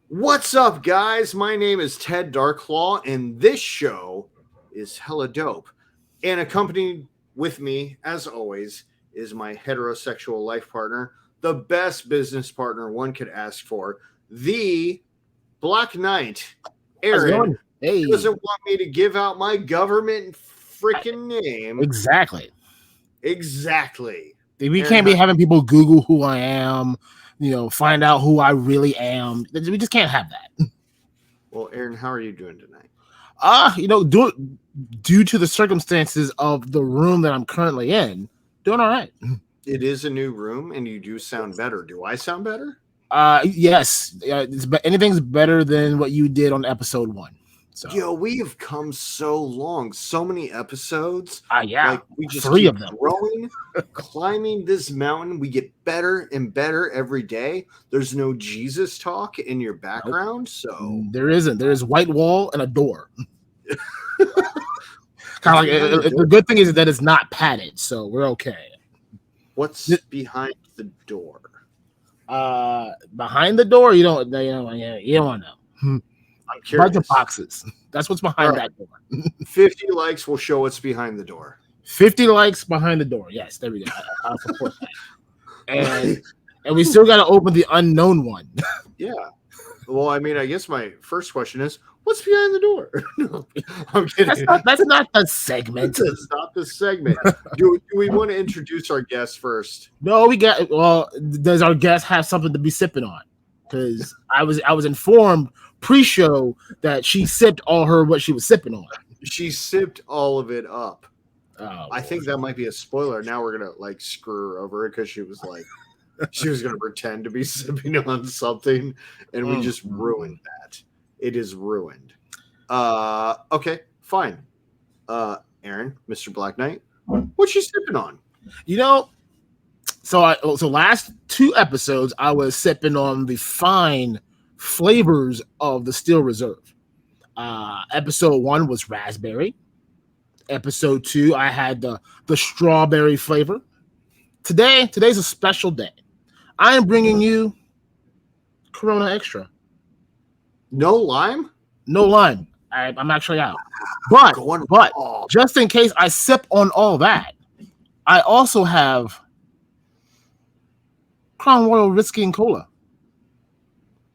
What's up, guys? My name is Ted DarkClaw, and this show is hella dope. And accompanied with me, as always, is my heterosexual life partner, the best business partner one could ask for, the Blacknight. How's it Aaron going? Hey, doesn't want me to give out my government freaking name. exactly. Exactly. We Aaron, can't be having people Google who I am, find out who I really am. We just can't have that. Well, Aaron, how are you doing tonight? Due to the circumstances of the room that I'm currently in, doing all right. It is a new room, and you do sound better. Do I sound better? Yes, anything's better than what you did on episode 1. So, Yo, we have come so long, so many episodes. yeah, Like we just 3 keep of them. growing, climbing this mountain. We get better and better every day. There's no Jesus talk in your background, so There isn't. There is white wall and a door. Kind of like the good thing is that it's not padded, so we're okay. What's behind the door? Behind the door, you don't want to know. I'm curious. Bunch of boxes. That's what's behind that door. 50 likes will show what's behind the door. 50 likes behind the door. Yes, there we go. I'll support that. And we still got to open the unknown one. Yeah. Well, I mean, I guess my first question is, what's behind the door? No, I'm kidding. That's not the segment. That's not the segment. Do we want to introduce our guest first? No, does our guest have something to be sipping on? Because I was informed pre-show that she sipped what she was sipping on. She sipped all of it up. Oh, I think that might be a spoiler. Now we're gonna screw her over because she was gonna pretend to be sipping on something, and we just ruined that. It is ruined. Okay, fine. Aaron, Mr. Blacknight, what you sipping on? So last 2 episodes I was sipping on the fine flavors of the Steel Reserve. Episode 1 was raspberry. Episode 2 I had the strawberry flavor. Today's a special day. I am bringing you Corona Extra. No lime? No lime. I'm actually out. But just in case I sip on all that, I also have Crown Royal Whiskey and Cola.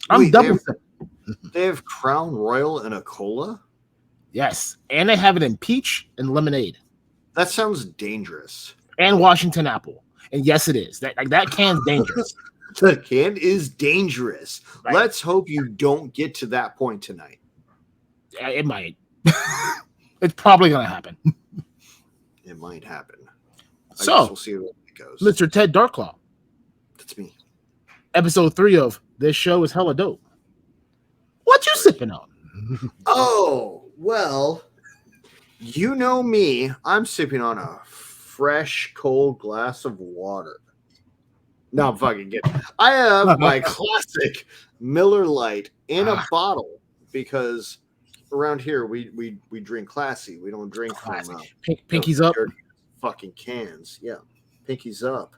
Double sipping. They have Crown Royal and a cola? Yes, and they have it in peach and lemonade. That sounds dangerous. And Washington apple. And yes, it is. That can's dangerous. The can is dangerous. Right. Let's hope you don't get to that point tonight. It might. It's probably going to happen. It might happen. I So, guess we'll see where it goes. Mr. Ted DarkClaw. That's me. Episode 3 of This Show is Hella Dope. What you sipping on? Oh, well, you know me. I'm sipping on a fresh, cold glass of water. No, I'm fucking kidding. I have my classic Miller Lite in a bottle because around here we drink classy. We don't drink from Pinkies up. Fucking cans. Yeah. Pinkies up.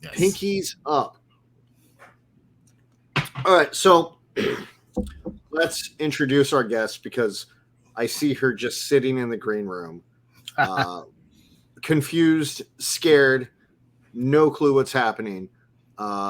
Yes. Pinkies up. All right, so let's introduce our guest because I see her just sitting in the green room, confused, scared, no clue what's happening.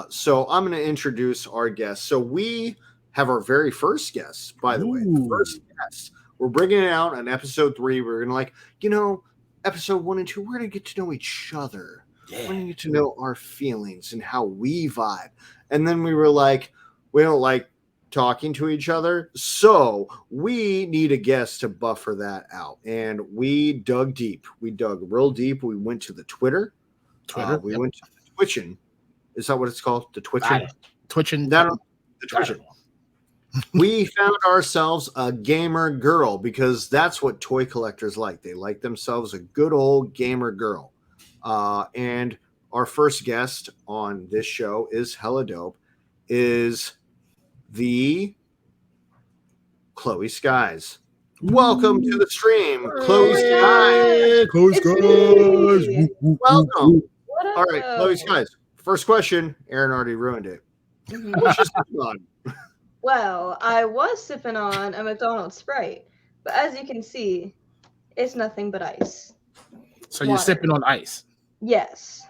So I'm going to introduce our guest. So we have our very first guest, by the way. The first guest. We're bringing it out on episode 3. We're going to episode 1 and 2, we're going to get to know each other. Yeah. We're going to get to know our feelings and how we vibe. And then we were like, we don't like talking to each other, so we need a guest to buffer that out. And we dug deep. We dug real deep. We went to the Twitter. We went to the Twitching. Is that what it's called? The Twitching? Twitching. The Twitching. We found ourselves a gamer girl because that's what toy collectors like. They like themselves a good old gamer girl. And our first guest on this show is hella dope, is the Cloey Skies. Welcome to the stream, Cloey Skies. Cloey Skies. Welcome. All right, Cloey Skies. First question. Aaron already ruined it. What's your sipping on? Well, I was sipping on a McDonald's Sprite, but as you can see, it's nothing but ice. So you're Water. sipping on ice. Yes.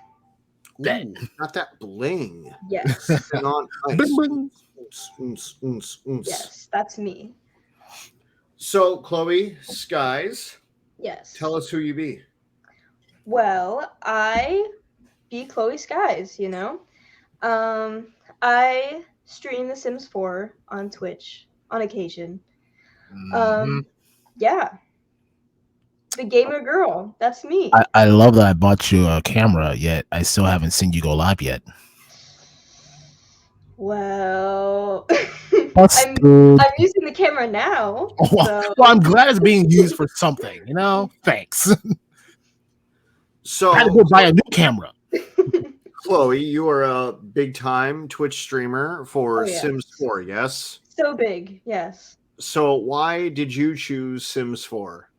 Bet. Ooh, got that bling. Yes. Sipping on ice. Bling, bling. Yes, that's me. So, Cloey Skies, Yes. tell us who you be. Well, I be Cloey Skies, I stream The Sims 4 on Twitch on occasion. Mhm. Yeah. The gamer girl. That's me. I love that I bought you a camera, yet I still haven't seen you go live yet. Well, Busted. I'm using the camera now. So Well, I'm glad it's being used for something. Thanks. So, I had to go buy a new camera. Cloey, you are a big time Twitch streamer for Oh, yes. Sims 4, yes? So big, yes. So, why did you choose Sims 4?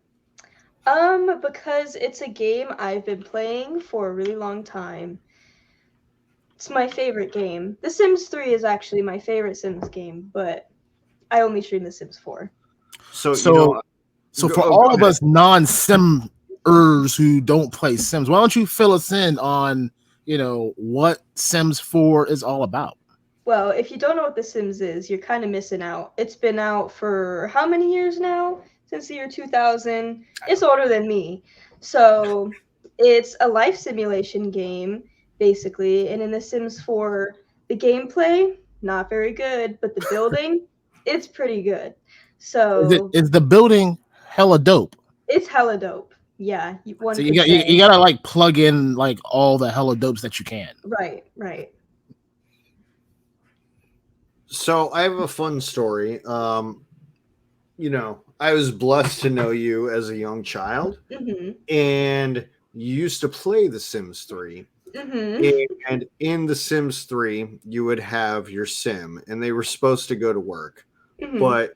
Because it's a game I've been playing for a really long time. It's my favorite game. The Sims 3 is actually my favorite Sims game, but I only stream The Sims 4. So For all of us non-Simmers who don't play Sims, why don't you fill us in on, what Sims 4 is all about? Well, if you don't know what The Sims is, you're kind of missing out. It's been out for how many years now? Since the year 2000. It's older than me. So it's a life simulation game, basically. And in The Sims 4, the gameplay, not very good, but the building, it's pretty good. So Is the building hella dope? it's hella dope. Yeah, one So could you say. gotta like plug in like all the hella dopes that you can. Right. So I have a fun story. I was blessed to know you as a young child, and you used to play The Sims 3. And in The Sims 3, you would have your sim, and they were supposed to go to work, but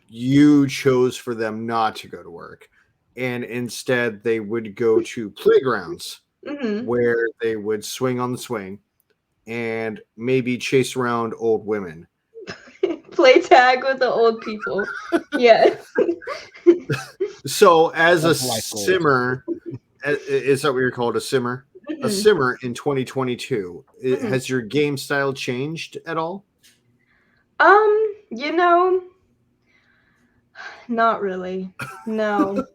you chose for them not to go to work, and instead they would go to playgrounds where they would swing on the swing and maybe chase around old women. Play tag with the old people. Yeah. So as a That's delightful. simmer, is that what you're called, a simmer? A simmer in 2022, has your game style changed at all? Not really. No.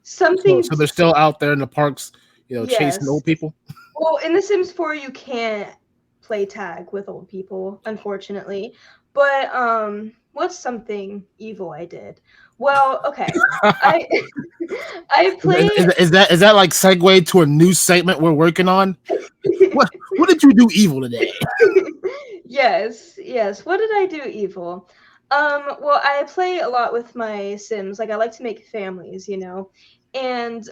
Something. So they're still out there in the parks, Yes. chasing old people. Well, in The Sims 4, you can't play tag with old people, unfortunately. But what's something evil I did? Well, okay. I played. Is that like segue to a new segment we're working on? What did you do evil today? Yes. What did I do evil? Well, I play a lot with my Sims. Like, I like to make families, And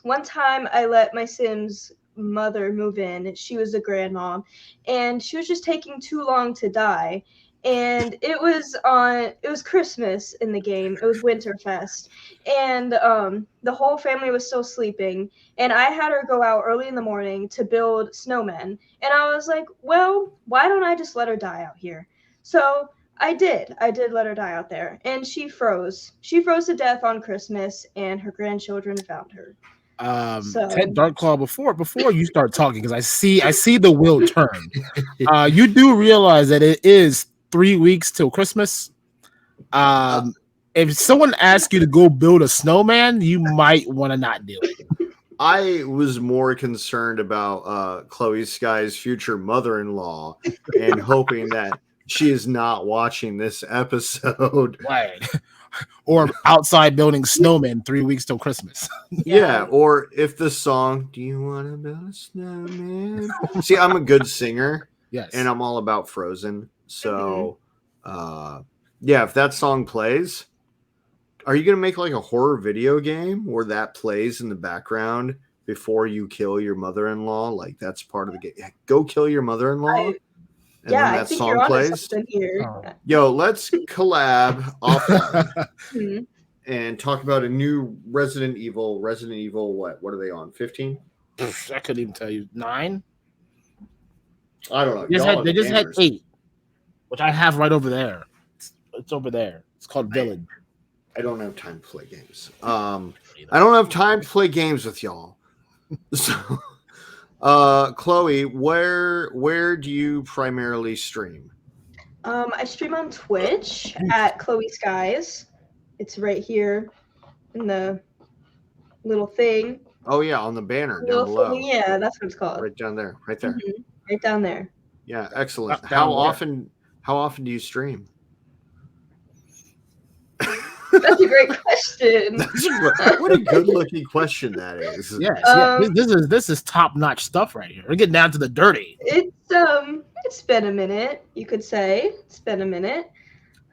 one time I let my Sim's mother move in. She was a grandmom, and she was just taking too long to die. And it was Christmas in the game. It was Winterfest, and the whole family was still sleeping. And I had her go out early in the morning to build snowmen. And I was like, well, why don't I just let her die out here? So I did let her die out there, and she froze. She froze to death on Christmas, and her grandchildren found her. Ted DarkClaw, before you start talking, because I see the wheel turn. You do realize that it is 3 weeks till Christmas. If someone asks you to go build a snowman, you might want to not do it. I was more concerned about Cloey Sky's future mother-in-law and hoping that she is not watching this episode. Right. Or outside building snowmen 3 weeks till Christmas. Yeah, or if the song, do you want to build a snowman? See, I'm a good singer. Yes. And I'm all about Frozen. So, yeah, if that song plays, are you going to make like a horror video game where that plays in the background before you kill your mother-in-law? Like, that's part of the game. Go kill your mother-in-law. I think you're onto something here. Yo, let's collab offline and talk about a new Resident Evil. Resident Evil, what are they on? 15? I couldn't even tell you. 9? I don't know. They just had 8. which I have right over there. It's over there. It's called Village. I don't have time to play games. I don't have time to play games with y'all. So, Cloey, where do you primarily stream? I stream on Twitch at Cloey Skies. It's right here in the little thing. Oh yeah, on the banner down below. Thing, yeah, that's what it's called. Right down there, right there. Mm-hmm. Right down there. Yeah, excellent. How often do you stream? That's a great question. What a good-looking question that is. Yes, this is top-notch stuff right here. We're getting down to the dirty. It's been a minute, you could say. It's been a minute.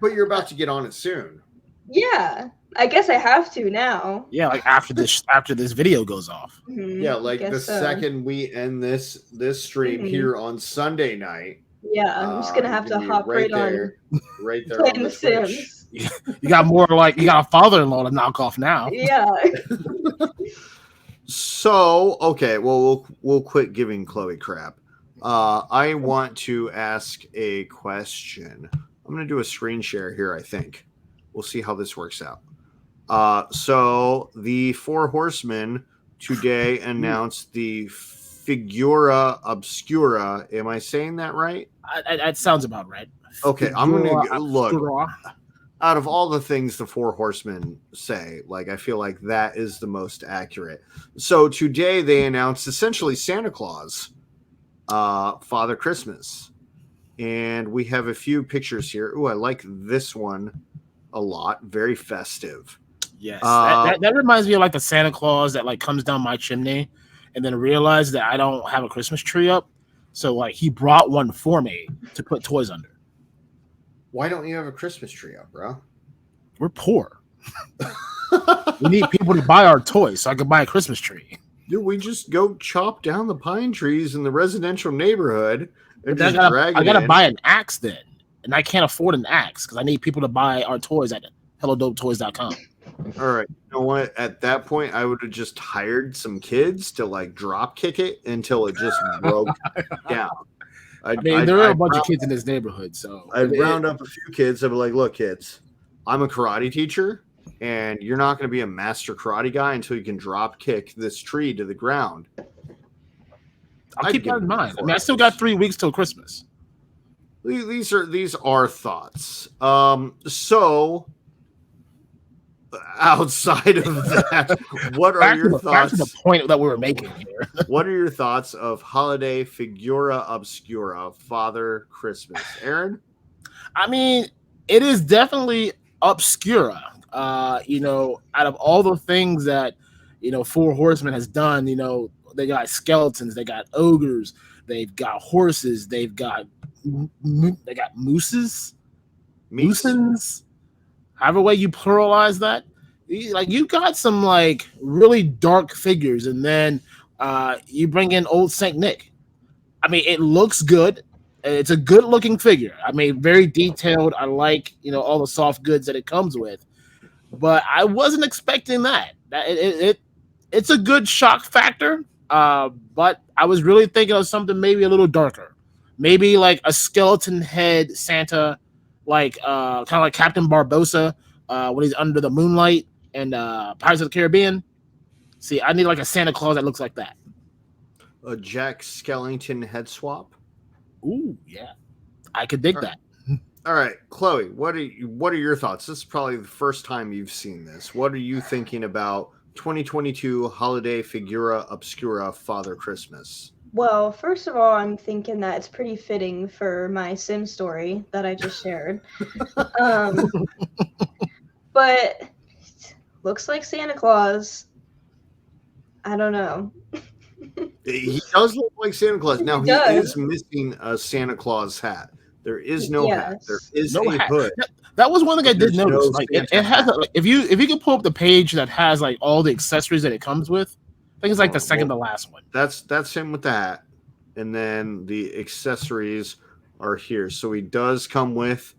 But you're about to get on it soon. Yeah, I guess I have to now. Yeah, like after this video goes off. Mm-hmm. Yeah, like the second we end this stream here on Sunday night. Yeah, I'm just gonna have to hop right there on the Sims. You got a father-in-law to knock off now. Yeah. So okay, well we'll quit giving Cloey crap. I want to ask a question. I'm gonna do a screen share here. I think we'll see how this works out. So the Four Horsemen today announced the Figura Obscura. Am I saying that right? That sounds about right. Okay, Figura I'm gonna look. Obscura. Out of all the things the Four Horsemen say, like I feel like that is the most accurate. So today they announced essentially Santa Claus, Father Christmas, and we have a few pictures here. Ooh, I like this one a lot. Very festive. Yes, that reminds me of like the Santa Claus that like comes down my chimney, and then realized that I don't have a Christmas tree up, so like he brought one for me to put toys under. Why don't you have a Christmas tree up, bro? We're poor. We need people to buy our toys so I can buy a Christmas tree. Dude, we just go chop down the pine trees in the residential neighborhood and I gotta buy an axe then. And I can't afford an axe because I need people to buy our toys at hellodopetoys.com. All right. You know what? At that point, I would have just hired some kids to like drop kick it until it just broke down. There are a bunch of kids in this neighborhood, so I'd round up a few kids. I'd be like, "Look, kids, I'm a karate teacher, and you're not going to be a master karate guy until you can drop kick this tree to the ground." I'll keep that in mind. I still got 3 weeks till Christmas. These are thoughts. So outside of that, what are your thoughts? Back to the point that we were making here. What are your thoughts of holiday Figura Obscura, Father Christmas? Aaron? I mean, it is definitely obscura. Out of all the things that, Four Horsemen has done, they got skeletons, they got ogres, they've got horses, they've got mooses, however way you pluralize that. Like you got some like really dark figures, and then you bring in old Saint Nick. I mean, it looks good. It's a good looking figure. I mean, very detailed. I like all the soft goods that it comes with, but I wasn't expecting that. It's a good shock factor. But I was really thinking of something maybe a little darker, maybe like a skeleton head Santa, like kind of like Captain Barbossa when he's under the moonlight and Pirates of the Caribbean. See, I need like a Santa Claus that looks like that. A Jack Skellington head swap. Ooh, yeah, I could dig that. All right, Cloey, what are your thoughts? This is probably the first time you've seen this. What are you thinking about 2022 holiday Figura Obscura Father Christmas? Well, first of all, I'm thinking that it's pretty fitting for my Sim story that I just shared. But looks like Santa Claus. I don't know. He does look like Santa Claus. Now he is missing a Santa Claus hat. There is no hat. There is no hat. Hood. That was one thing I did notice. Like it has if you can pull up the page that has like all the accessories that it comes with, I think it's like the second to last one. That's him with the hat, and then the accessories are here. So he does come with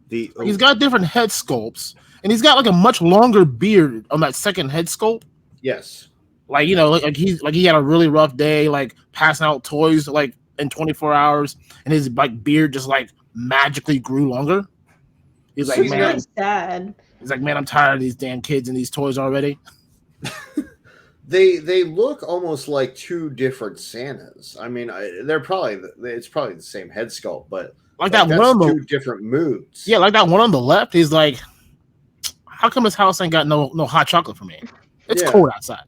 the. He's got different head sculpts, and he's got like a much longer beard on that second head sculpt. Yes. Like he had a really rough day, like passing out toys like in 24 hours, and his like beard just like magically grew longer. He's like, It's man, really sad. he's like, man, I'm tired of these damn kids and these toys already. They look almost like two different Santas. I mean, it's probably the same head sculpt, but Like that that's one on the two different moods. yeah, like that one on the left. He's like, how come his house ain't got no hot chocolate for me? It's cold outside.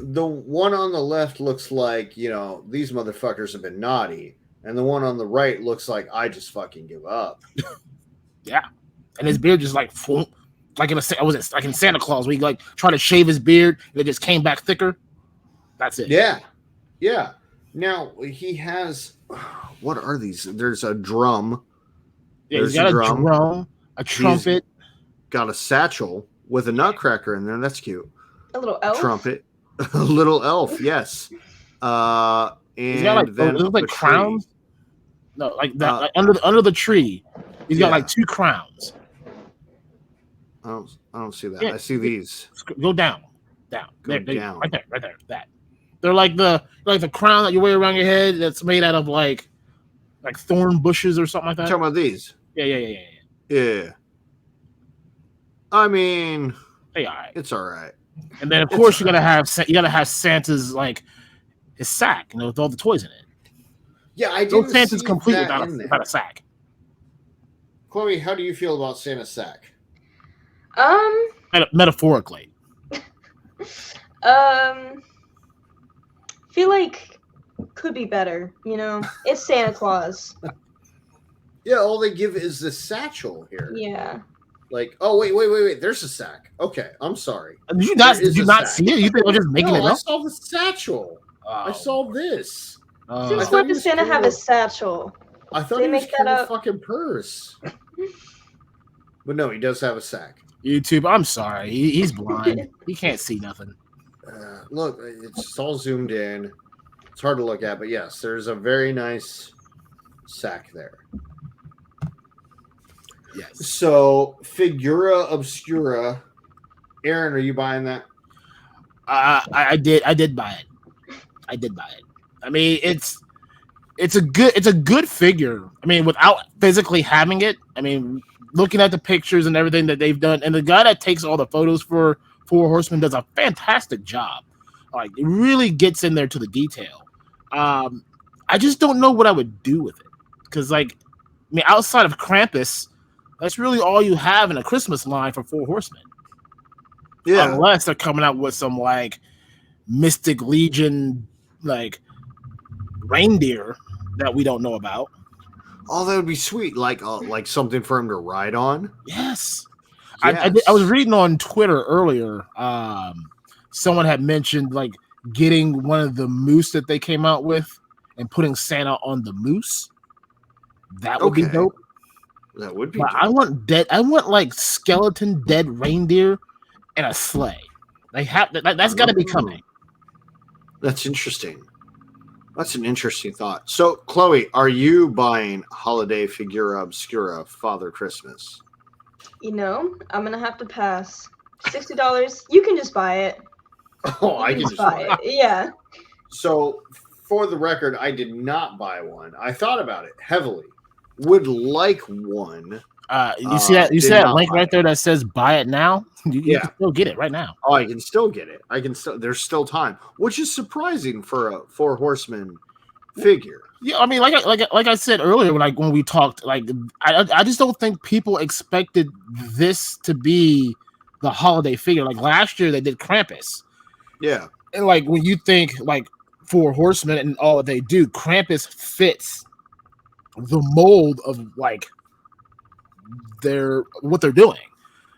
The one on the left looks like, these motherfuckers have been naughty, and the one on the right looks like I just fucking give up. Yeah, and his beard just like in Santa Claus, where he like tried to shave his beard and it just came back thicker. That's it. Yeah. Now he has, what are these? There's a drum. Yeah, he's got a drum, a trumpet. He's got a satchel with a nutcracker in there. That's cute. A little elf. Trumpet. A little elf, yes. And he's got then like crowns. No, like that, like under the tree. He's got like two crowns. I don't see that. Yeah. I see these. Go down. Down. Right there. That. They're like the crown that you wear around your head that's made out of like thorn bushes or something like that. Talking about these. Yeah. I mean, hey, all right. It's all right. And then of course you gotta have Santa's like his sack, with all the toys in it. Yeah, I didn't. Santa's see complete that without a sack. Chloe, how do you feel about Santa's sack? Metaphorically. Feel like could be better. It's Santa Claus. Yeah, all they give is the satchel here. Yeah. Like, oh wait. There's a sack. Okay, I'm sorry. Did you not see it? You think we're just making it up? I saw the satchel. I saw this. Since when does Santa have a satchel? I thought he was carrying a fucking purse. But no, he does have a sack. YouTube, I'm sorry. He's blind. He can't see nothing. Look, it's all zoomed in. It's hard to look at, but yes, there's a very nice sack there. Yes. So, Figura Obscura. Aaron, are you buying that? I did buy it. I mean, it's a good figure. I mean, without physically having it. I mean, looking at the pictures and everything that they've done, and the guy that takes all the photos for Four Horsemen does a fantastic job. Like, it really gets in there to the detail. I just don't know what I would do with it, because outside of Krampus, that's really all you have in a Christmas line for Four Horsemen. Yeah, unless they're coming out with some Mystic Legion reindeer that we don't know about. Oh, that would be sweet. Like something for him to ride on. Yes. I was reading on Twitter earlier. Someone had mentioned getting one of the moose that they came out with and putting Santa on the moose. That would be dope. That would be. But I want skeleton dead reindeer and a sleigh. That's got to be coming. That's interesting. That's an interesting thought. So, Chloe, are you buying Holiday Figura Obscura Father Christmas? I'm gonna have to pass. $60. You can just buy it. Oh, I can just buy it. Yeah. So, for the record, I did not buy one. I thought about it heavily. Would like one. You see that link right there that says buy it now? You can still get it right now. Oh, I can still get it. There's still time, which is surprising for a Four Horsemen figure. Yeah, I mean, like I said earlier when we talked, I just don't think people expected this to be the holiday figure. Like last year they did Krampus. Yeah. And when you think Four Horsemen and all that they do, Krampus fits the mold of what they're doing.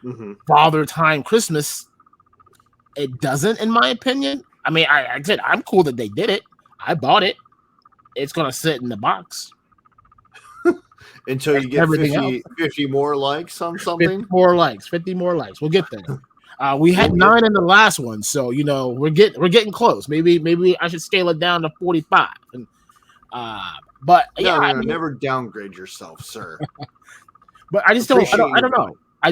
Mm-hmm. Father Time Christmas, it doesn't, in my opinion. I mean, I said I'm cool that they did it. I bought it. It's gonna sit in the box until you get 50 more likes on something. 50 more likes. We'll get there. We had 9 in the last one, so we're getting close. Maybe I should scale it down to 45. And but never downgrade yourself, sir. But I just don't know. I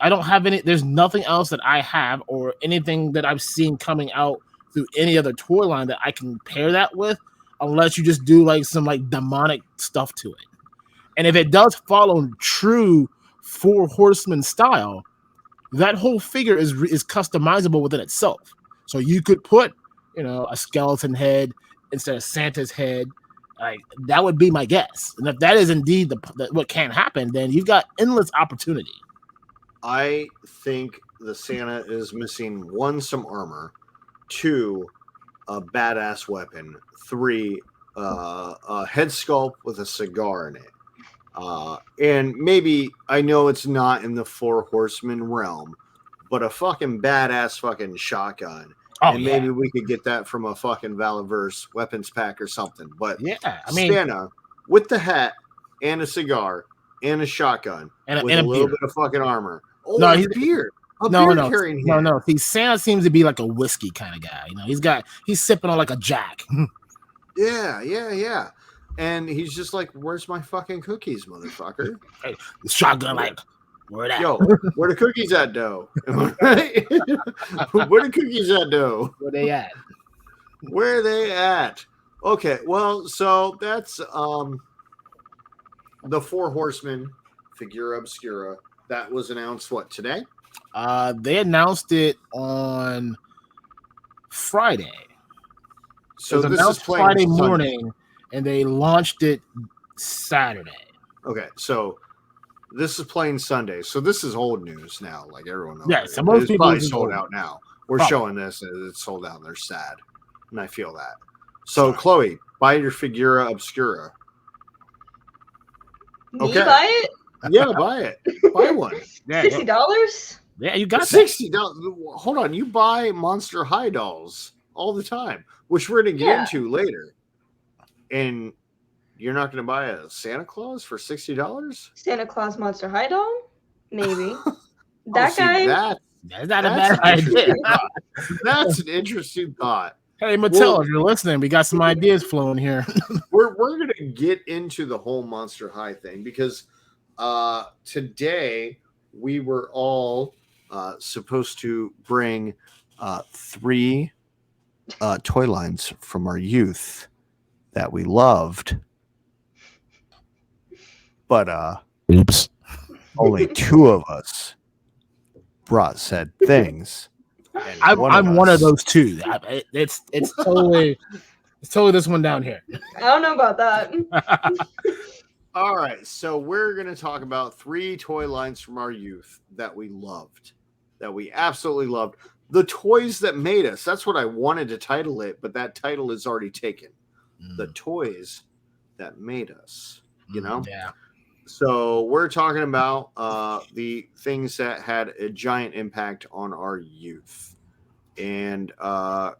don't have any. There's nothing else that I have or anything that I've seen coming out through any other toy line that I can pair that with, unless you just do some demonic stuff to it. And if it does follow true Four Horsemen style, that whole figure is customizable within itself. So you could put, a skeleton head instead of Santa's head. Like that would be my guess. And if that is indeed what can happen, then you've got endless opportunity. I think the Santa is missing 1, some armor, 2, a badass weapon, 3, a head sculpt with a cigar in it. And maybe, I know it's not in the Four Horsemen realm, but a fucking badass fucking shotgun. Oh, and maybe we could get that from a fucking Valiverse weapons pack or something. But Santa with the hat and a cigar and a shotgun with a little bit of fucking armor. Oh, no, he's beard. No. See, Santa seems to be like a whiskey kind of guy. He's sipping on like a Jack. Yeah. And he's just like, "Where's my fucking cookies, motherfucker?" Hey, the shotgun, like, where that? Yo, where the cookies at, though? Where the cookies at, though? Where they at? Where they at? Okay, well, so that's the Four Horsemen figura obscura that was announced. What, today? They announced it on Friday. So this is Friday morning, and they launched it Saturday. Okay, so this is playing Sunday. So this is old news now, like everyone knows. Yeah, so most people probably sold out now. We're showing this, and it's sold out, and they're sad. And I feel that. So, Chloe, buy your figura obscura. Me buy it? Yeah, buy it. Buy one. $60? Yeah, you got $60. Hold on, you buy Monster High dolls all the time, which we're going to get into later. And you're not going to buy a Santa Claus for $60? Santa Claus Monster High doll? Maybe. That's not a bad idea. That's an interesting thought. Hey, Mattel, if you're listening, we got some ideas flowing here. we're going to get into the whole Monster High thing because today we were all supposed to bring 3 toy lines from our youth that we loved, but oops, only 2 of us brought said things. I'm one of those 2. It's totally this one down here. I don't know about that. All right, so we're going to talk about 3 toy lines from our youth that we loved, that we absolutely loved. The toys that made us. That's what I wanted to title it, but that title is already taken. The toys that made us, Yeah. So we're talking about the things that had a giant impact on our youth. And I'm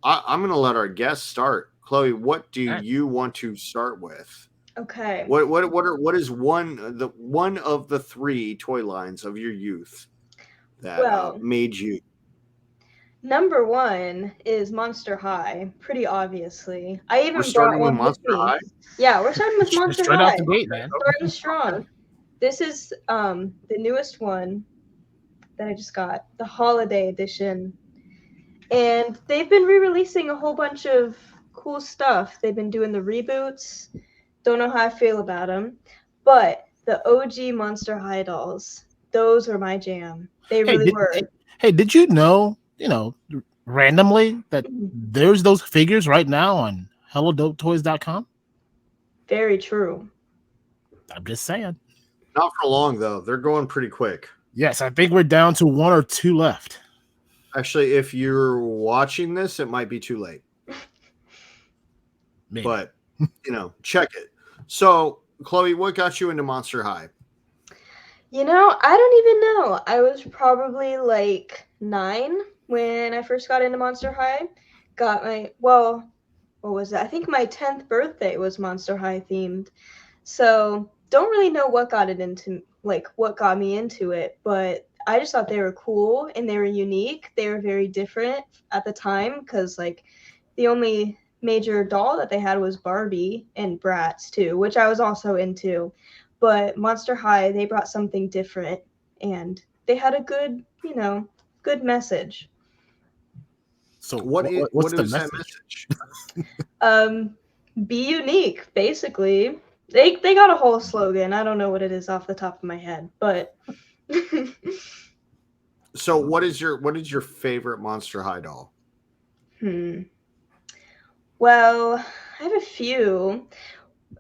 going to let our guest start. Chloe, what do you want to start with? Okay. What is one of the 3 toy lines of your youth that made you? Number 1 is Monster High, pretty obviously. I even brought one with Monster High. Yeah, we're starting with Monster Straight High. Out the gate, man. Starting strong. This is the newest one that I just got, the holiday edition. And they've been re-releasing a whole bunch of cool stuff. They've been doing the reboots. Don't know how I feel about them. But the OG Monster High dolls, those were my jam. They really were. Hey, did you know, randomly that there's those figures right now on HelloDopeToys.com? Very true. I'm just saying. Not for long, though. They're going pretty quick. Yes, I think we're down to 1 or 2 left. Actually, if you're watching this, it might be too late. Maybe. But, check it. So, Chloe, what got you into Monster High? I don't even know. I was probably like 9 when I first got into Monster High. What was it? I think my 10th birthday was Monster High themed. So don't really know what got me into it, but I just thought they were cool and they were unique. They were very different at the time because the only major doll that they had was Barbie and Bratz too, which I was also into. But Monster High, they brought something different and they had a good message. So what's the message? Be unique, basically. They got a whole slogan. I don't know what it is off the top of my head, but So what is your favorite Monster High doll? Well, I have a few.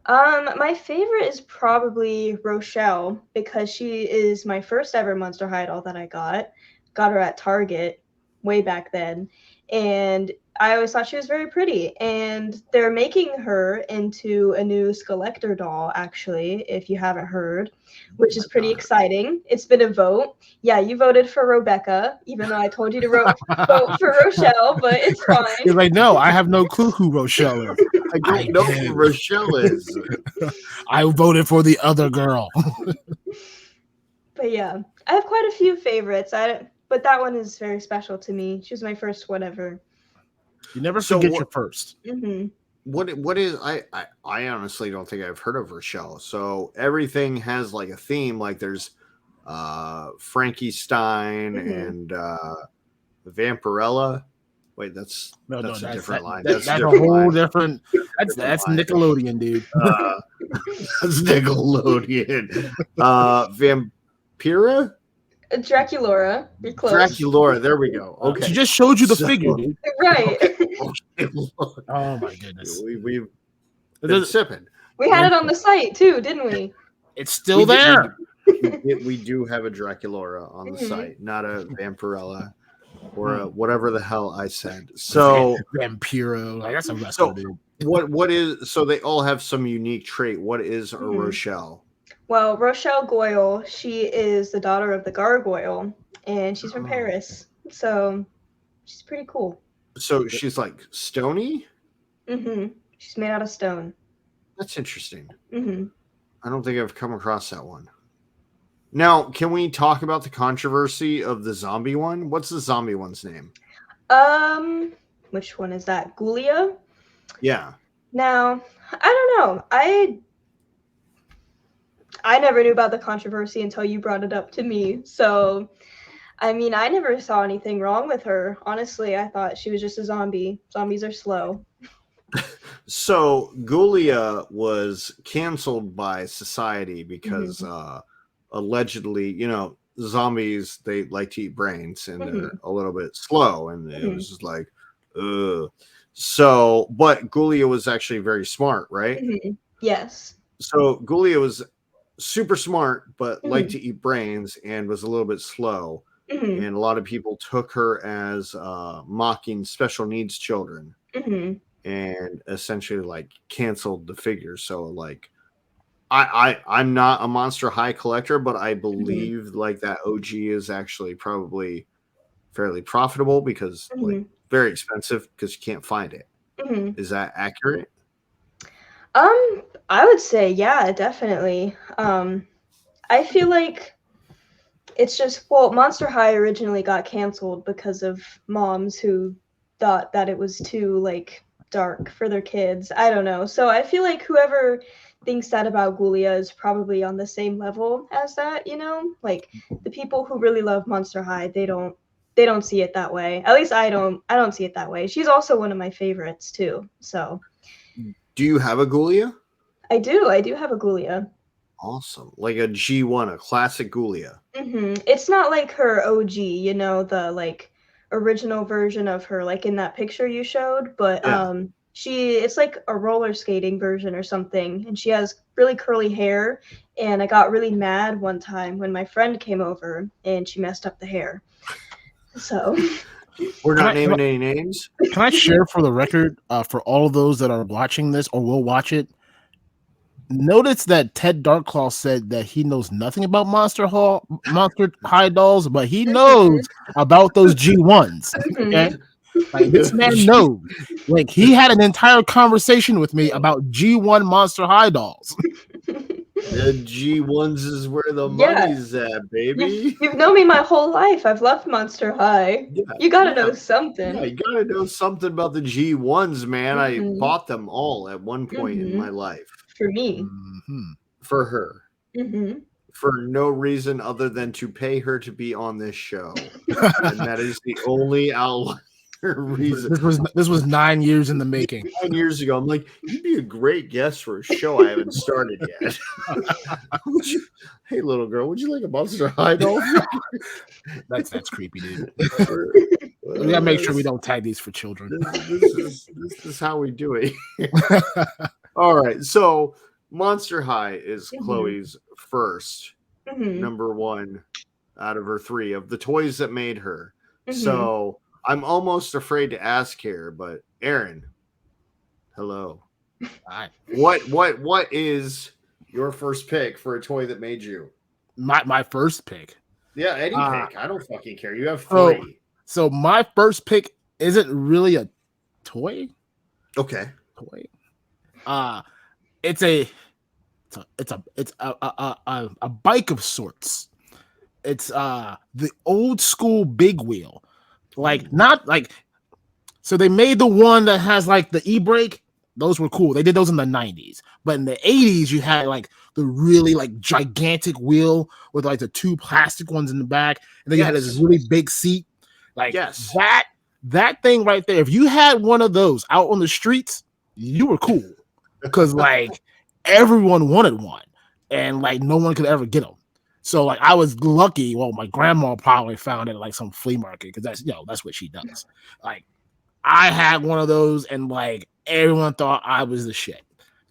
My favorite is probably Rochelle because she is my first ever Monster High doll that I got. Got her at Target way back then, and I always thought she was very pretty. And they're making her into a new Skeletor doll, actually, if you haven't heard, which is pretty exciting. It's been a vote. Yeah, you voted for Rebecca, even though I told you to vote for Rochelle, but it's fine. You're like, no, I have no clue who Rochelle is. I don't know who Rochelle is. I voted for the other girl. But yeah, I have quite a few favorites. But that one is very special to me. She was my first whatever. You never forget your first. Mm-hmm. What is I honestly don't think I've heard of Rochelle. So everything has like a theme. Like there's Frankie Stein and Vampirella. Wait, that's a different line. That's a whole different. That's Nickelodeon, dude. That's Nickelodeon. Vampira. Draculora. You're close. Draculora. There we go. Okay. She just showed you the figure, dude. Right. Oh my goodness. We've been sipping. We had it on the site too, didn't we? It's still there. We do have a Draculora on the site, not a Vampirella or a whatever the hell I said. So Vampiro, like that's a wrestler, dude. What is so they all have some unique trait. What is a Rochelle? Well, Rochelle Goyle, she is the daughter of the gargoyle, and she's from Paris. So she's pretty cool. So she's like stony? She's made out of stone. That's interesting. I don't think I've come across that one. Now, can we talk about the controversy of the zombie one? What's the zombie one's name? Which one is that? Ghoulia? Yeah. Now, I don't know. I never knew about the controversy until you brought it up to me. So, I mean, I never saw anything wrong with her. Honestly, I thought she was just a zombie. Zombies are slow. So, Ghoulia was canceled by society because allegedly, zombies, they like to eat brains and they're a little bit slow. And it was just like, ugh. So, but Ghoulia was actually very smart, right? Yes. So, Ghoulia was super smart, but liked to eat brains and was a little bit slow. And a lot of people took her as mocking special needs children and essentially like canceled the figure. So like I'm not a Monster High collector, but I believe like that OG is actually probably fairly profitable because like very expensive because you can't find it. Is that accurate? I would say, yeah, definitely. I feel like it's just, Monster High originally got canceled because of moms who thought that it was too, like, dark for their kids. I don't know. So I feel like whoever thinks that about Ghoulia is probably on the same level as that, Like, the people who really love Monster High, they don't see it that way. At least I don't see it that way. She's also one of my favorites, too, so... Do you have a Ghoulia? I do have a Ghoulia. Awesome. Like a G1, a classic Ghoulia. It's not like her OG, the like original version of her, like in that picture you showed, but it's like a roller skating version or something, and she has really curly hair, and I got really mad one time when my friend came over and she messed up the hair. So we're not naming any names. Can I share for the record, for all of those that are watching this or will watch it? Notice that Ted DarkClaw said that he knows nothing about Monster High dolls, but he knows about those G1s. Okay, like this man knows. Like he had an entire conversation with me about G1 Monster High dolls. The G1s is where the money's at, baby. You've known me my whole life. I've loved Monster High. You gotta know something. Yeah, you gotta know something about the G1s, man. I bought them all at one point in my life. For me. For her. For no reason other than to pay her to be on this show. And that is the only outlet. reason. This was 9 years in the making. 9 years ago, I'm like, you'd be a great guest for a show I haven't started yet. Hey, little girl, would you like a Monster High doll? That's creepy, dude. We gotta make sure we don't tag these for children. This is how we do it. All right, so Monster High is Chloe's first number one out of her 3 of the toys that made her. So I'm almost afraid to ask here, but Aaron, hello. Hi. What is your first pick for a toy that made you? My first pick. Yeah, any pick. I don't fucking care. You have 3. So my first pick isn't really a toy. Okay. Toy. It's a bike of sorts. It's the old school big wheel. So they made the one that has like the e-brake. Those were cool. They did those in the 90s. But in the 80s, you had like the really like gigantic wheel with like the 2 plastic ones in the back. And then you had this really big seat. Like that thing right there. If you had one of those out on the streets, you were cool. Because like everyone wanted one. And like no one could ever get them. So like I was lucky. Well, my grandma probably found it at like some flea market because that's what she does. Like I had one of those and like everyone thought I was the shit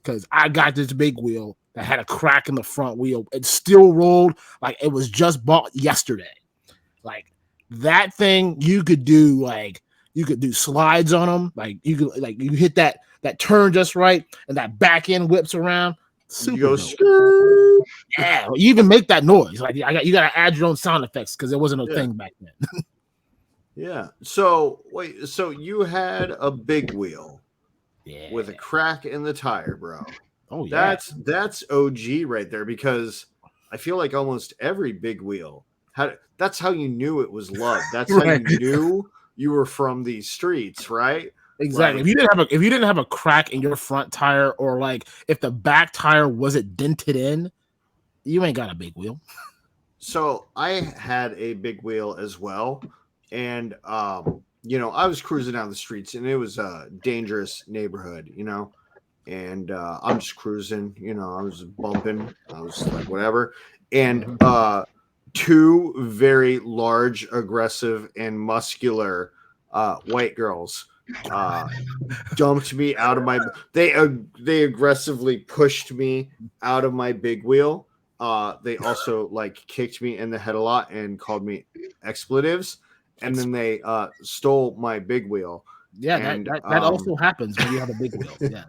because I got this big wheel that had a crack in the front wheel. It still rolled like it was just bought yesterday. Like that thing you could do slides on them. Like you hit that turn just right and that back end whips around. Super dope. Yeah, you even make that noise. Like you got to add your own sound effects because there wasn't a thing back then. Yeah. So wait. So you had a big wheel, with a crack in the tire, bro. Oh yeah. That's OG right there because I feel like almost every big wheel that's how you knew it was love. That's how you knew you were from these streets, right? Exactly. Like, if you didn't have a crack in your front tire, or like if the back tire wasn't dented in, you ain't got a big wheel. So I had a big wheel as well, and I was cruising down the streets, and it was a dangerous neighborhood, and I'm just cruising, I was bumping, I was like whatever, and 2 very large, aggressive, and muscular white girls dumped me out of my they aggressively pushed me out of my big wheel. They also like kicked me in the head a lot and called me expletives, and then they stole my big wheel. And that also happens when you have a big wheel. Yeah.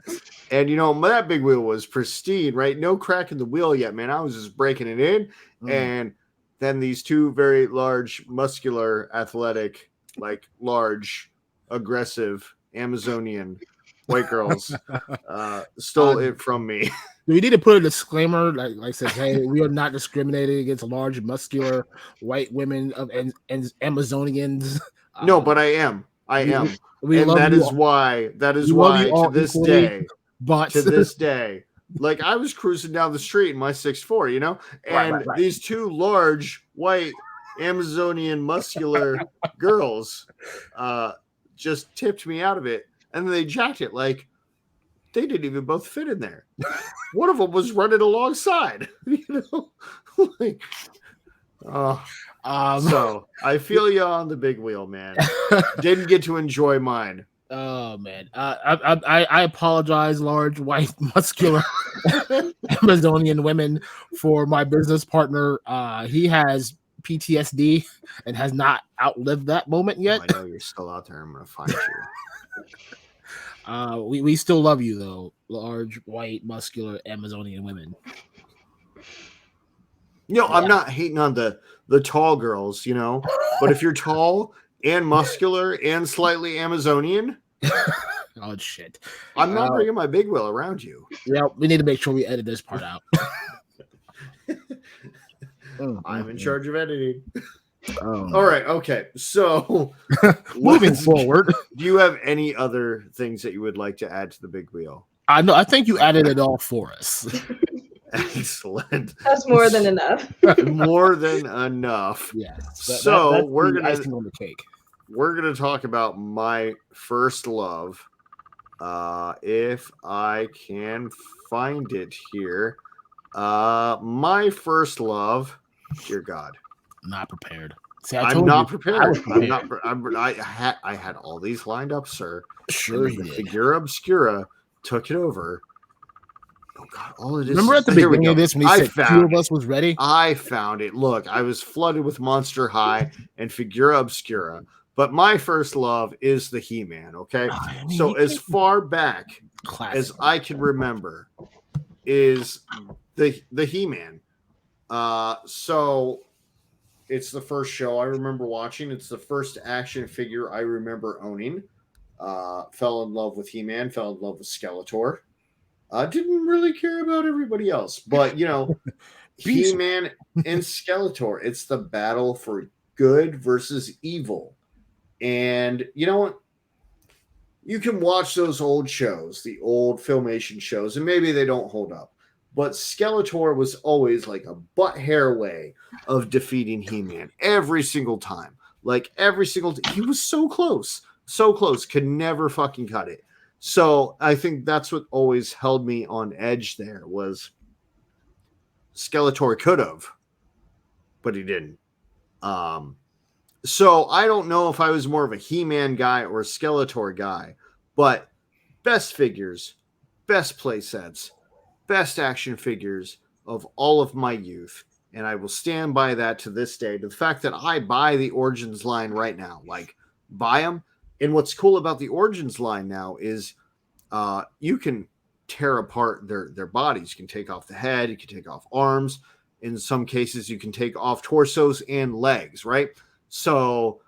And that big wheel was pristine, right? No crack in the wheel yet, man. I was just breaking it in. And then these 2 very large, muscular, athletic, like large, aggressive Amazonian white girls stole it from me. Do we need to put a disclaimer like says, hey, we are not discriminating against large, muscular white women of Amazonians? No, but I am. And that is why to this day, like I was cruising down the street in my 6'4", and right. These 2 large white Amazonian muscular girls just tipped me out of it, and then they jacked it like they didn't even both fit in there. One of them was running alongside, so I feel you on the big wheel, man. Didn't get to enjoy mine. Oh man, I apologize, large, white, muscular Amazonian women, for my business partner. He has PTSD and has not outlived that moment yet. I know you're still out there. I'm gonna find you. We still love you though, large, white, muscular Amazonian women. I'm not hating on the tall girls, but if you're tall and muscular and slightly Amazonian, oh shit, I'm not bringing my big wheel around you. Yeah, we need to make sure we edit this part out. I'm in charge of editing. All right, okay. So moving forward, do you have any other things that you would like to add to the big wheel? I think you added it all for us. Excellent. That's more than enough. More than enough. Yeah. So we're gonna icing on the cake. we're going to talk about my first love. If I can find it here. My first love, dear God. Not prepared. See, I'm not you, prepared. I had all these lined up, sir. Sure, and the Figura Obscura took it over. Oh God! All it is. Remember at the beginning of this when he said two of us was ready? I found it. Look, I was flooded with Monster High and Figura Obscura, but my first love is the He-Man. Okay, so as far back as I can remember, is the He-Man. So it's the first show I remember watching. It's the first action figure I remember owning. Fell in love with He-Man. Fell in love with Skeletor. Didn't really care about everybody else, but you know, He-Man and Skeletor. It's the battle for good versus evil, and you know what? You can watch those old shows, the old Filmation shows, and maybe they don't hold up. But Skeletor was always like a butt hair way of defeating He-Man every single time. Like every single he was so close, could never fucking cut it. So I think that's what always held me on edge there was Skeletor could have, but he didn't. So I don't know if I was more of a He-Man guy or a Skeletor guy, but best figures, best play sets, best action figures of all of my youth. And I will stand by that to this day. To the fact that I buy the Origins line right now, like buy them. And what's cool about the Origins line now is you can tear apart their bodies. You can take off the head. You can take off arms. In some cases, you can take off torsos and legs, right? So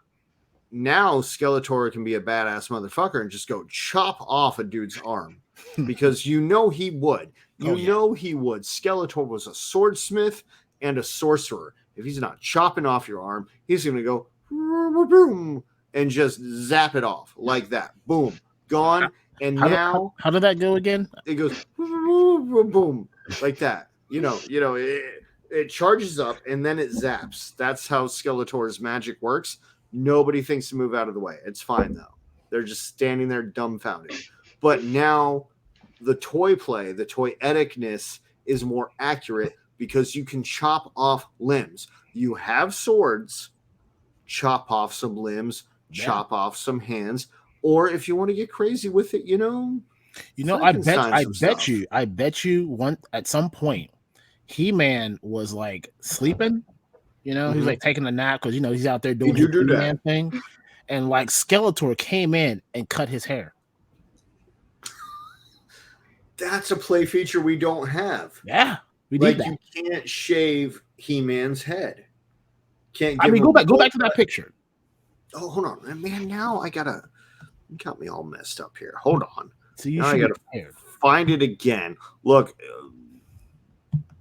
now Skeletor can be a badass motherfucker and just go chop off a dude's arm because you know he would. He would. Skeletor was a swordsmith and a sorcerer. If he's not chopping off your arm, he's going to go boom and just zap it off like that. Boom, gone. And how did that go again? It goes boom like that. You know, it charges up and then it zaps. That's how Skeletor's magic works. Nobody thinks to move out of the way. It's fine though. They're just standing there dumbfounded. But now the toy play, the toyeticness is more accurate because you can chop off limbs. You have swords, chop off some limbs, chop off some hands, or if you want to get crazy with it, I bet you one at some point He-Man was like sleeping, he's like taking a nap because he's out there doing his He-Man thing, and like Skeletor came in and cut his hair. That's a play feature we don't have. Yeah, we need that. You can't shave He-Man's head. Can't. Go back to that picture. Oh, hold on, man. Now you got me all messed up here. Hold on. So I gotta find it again. Look,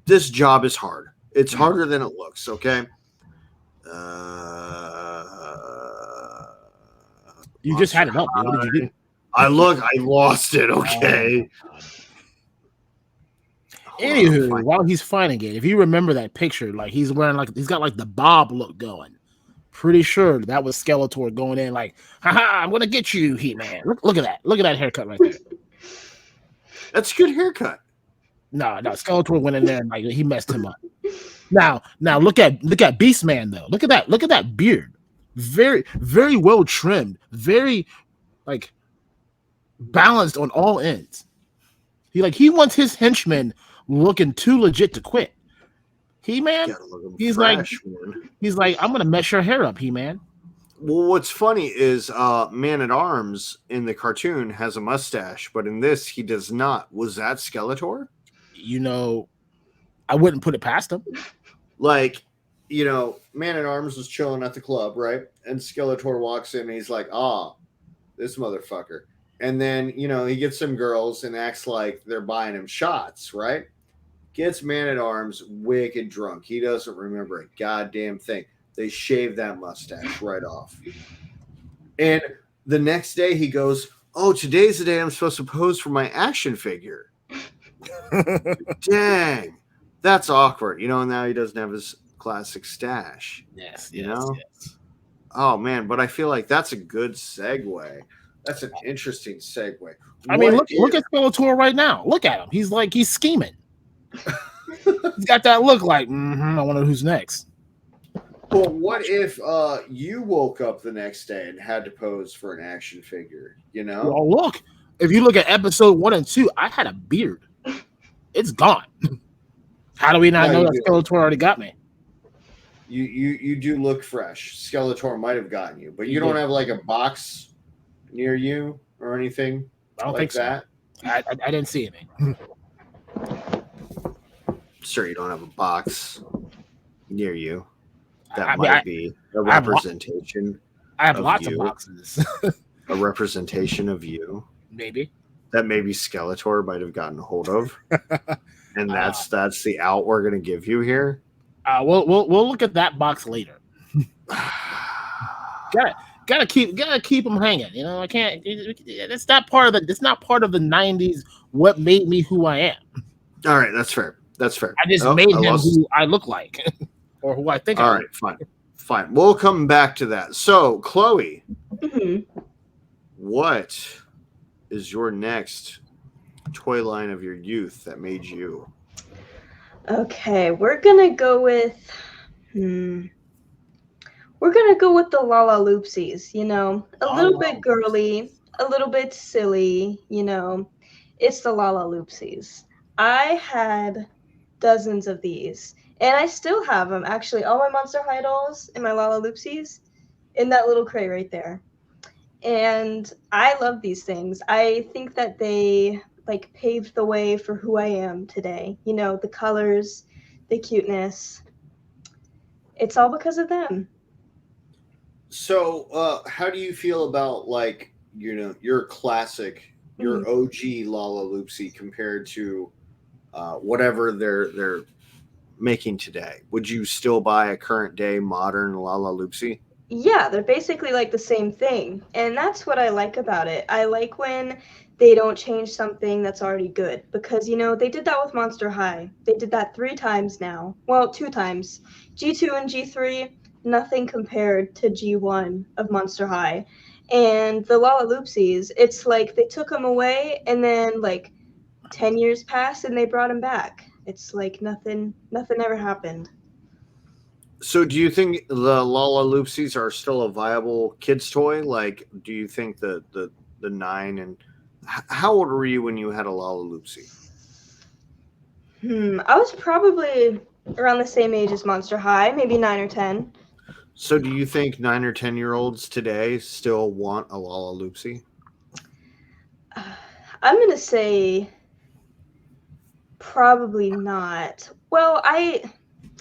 this job is hard. It's harder than it looks. Okay. You just had it up. What did you do? I lost it. Okay. Anywho, while he's finding it, if you remember that picture, like he's wearing he's got the bob look going. Pretty sure that was Skeletor going in like, haha, I'm gonna get you, He-Man. Look at that. Look at that haircut right there. That's a good haircut. No, Skeletor went in there and he messed him up. Now look at Beastman though. Look at that beard. Very, very well trimmed, very balanced on all ends. He wants his henchmen looking too legit to quit. He-Man, he's like, I'm gonna mess your hair up, He-Man. Well, what's funny is Man-at-Arms in the cartoon has a mustache, but in this he does not. Was that Skeletor? I wouldn't put it past him. Man-at-Arms was chilling at the club, right? And Skeletor walks in and he's like, this motherfucker. And then, he gets some girls and acts like they're buying him shots, right? Gets Man-at-Arms wicked drunk. He doesn't remember a goddamn thing. They shave that mustache right off. And the next day he goes, today's the day I'm supposed to pose for my action figure. Dang. That's awkward. And now he doesn't have his classic stash. Yes. Oh man, but I feel like that's a good segue. That's an interesting segue. I mean, look at Skeletor right now. Look at him. He's scheming. He's got that look like, I wonder who's next. Well, what if you woke up the next day and had to pose for an action figure? You know? Well, look. If you look at episode 1 and 2, I had a beard. It's gone. How do we not know that Skeletor already got me? You do look fresh. Skeletor might have gotten you, but you don't have like a box near you or anything. I don't think that. So. I didn't see anything. Sure, you don't have a box near you. That might be a representation. I have lots of boxes. A representation of you. Maybe. That maybe Skeletor might have gotten a hold of. And that's the out we're gonna give you here. We'll look at that box later. gotta keep them hanging. You know, I can't. It's not part of the '90s. What made me who I am? All right, that's fair. That's fair. I just made him who I look like, or who I think. All right, fine. We'll come back to that. So, Chloe, what is your next toy line of your youth that made you? Okay, we're gonna go with the Lala Loopsies, you know. A little bit girly, a little bit silly, you know. It's the Lala Loopsies. I had dozens of these, and I still have them, actually. All my Monster High dolls and my Lala Loopsies in that little crate right there. And I love these things. I think that they like paved the way for who I am today. You know, the colors, the cuteness. It's all because of them. So, how do you feel about, like, you know, your classic, your OG Lala Loopsy compared to whatever they're making today? Would you still buy a current day modern Lala Loopsy? Yeah, they're basically like the same thing. And that's what I like about it. I like when they don't change something that's already good, because, you know, they did that with Monster High. They did that 3 times now. Well, 2 times. G2 and G3, nothing compared to G1 of Monster High. And the Lala Loopsies, it's like they took them away and then like 10 years passed and they brought them back. It's like nothing ever happened. So do you think the Lala Loopsies are still a viable kids toy? Like, do you think the 9 and how old were you when you had a Lala Loopsy? I was probably around the same age as Monster High, maybe 9 or 10. So do you think 9 or 10-year-olds today still want a Lala Loopsy? I'm going to say probably not. Well, I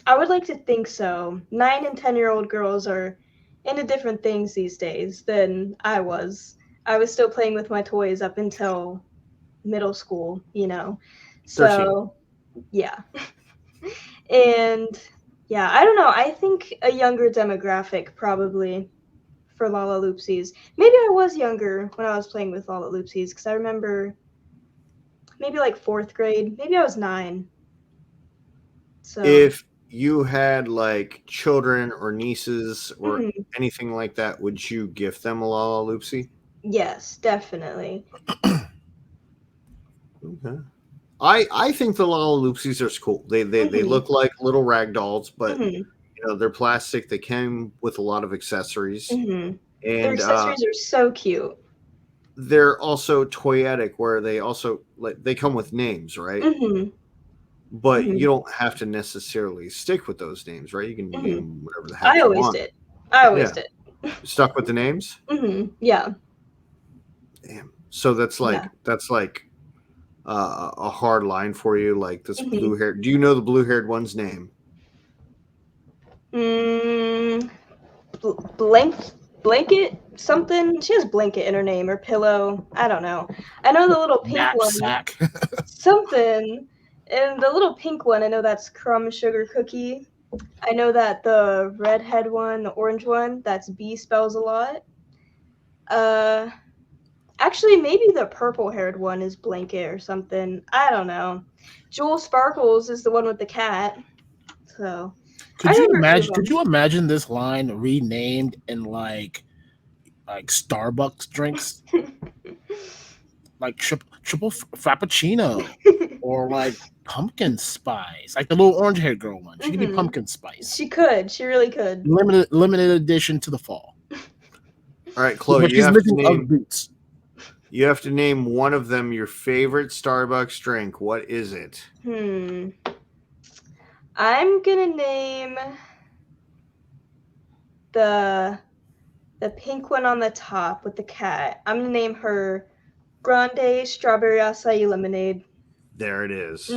would like to think so. 9 and 10-year-old girls are into different things these days than I was. I was still playing with my toys up until middle school, you know. So, 13. Yeah. And yeah, I don't know. I think a younger demographic probably for Lala Loopsies. Maybe I was younger when I was playing with Lala Loopsies, because I remember maybe like 4th grade. Maybe I was 9. So if you had like children or nieces or anything like that, would you gift them a Lala Loopsy? Yes, definitely. Okay. I think the Lala Loopsies are cool. They look like little rag dolls, but you know, they're plastic. They came with a lot of accessories. And their accessories are so cute. They're also toyetic, where they also they come with names, right? But you don't have to necessarily stick with those names, right? You can name whatever the heck I always did. I always did. Stuck with the names? Yeah. Damn. So that's like a hard line for you, like this blue hair. Do you know the blue-haired one's name? Blanket something. She has Blanket in her name, or Pillow. I don't know. I know the little pink Knapsack. one. Something. And the little pink one, I know that's Crumb Sugar Cookie. I know that the redhead one, the orange one, that's B spells a lot. Actually, maybe the purple-haired one is Blanket or something. I don't know. Jewel Sparkles is the one with the cat. So Could you imagine this line renamed in like Starbucks drinks, like triple frappuccino, or like pumpkin spice, like the little orange haired girl one? She could be pumpkin spice. She could. She really could. Limited edition to the fall. All right, Chloe, you have to name one of them your favorite Starbucks drink. What is it? I'm gonna name the pink one on the top with the cat. I'm gonna name her Grande Strawberry Acai Lemonade. There it is.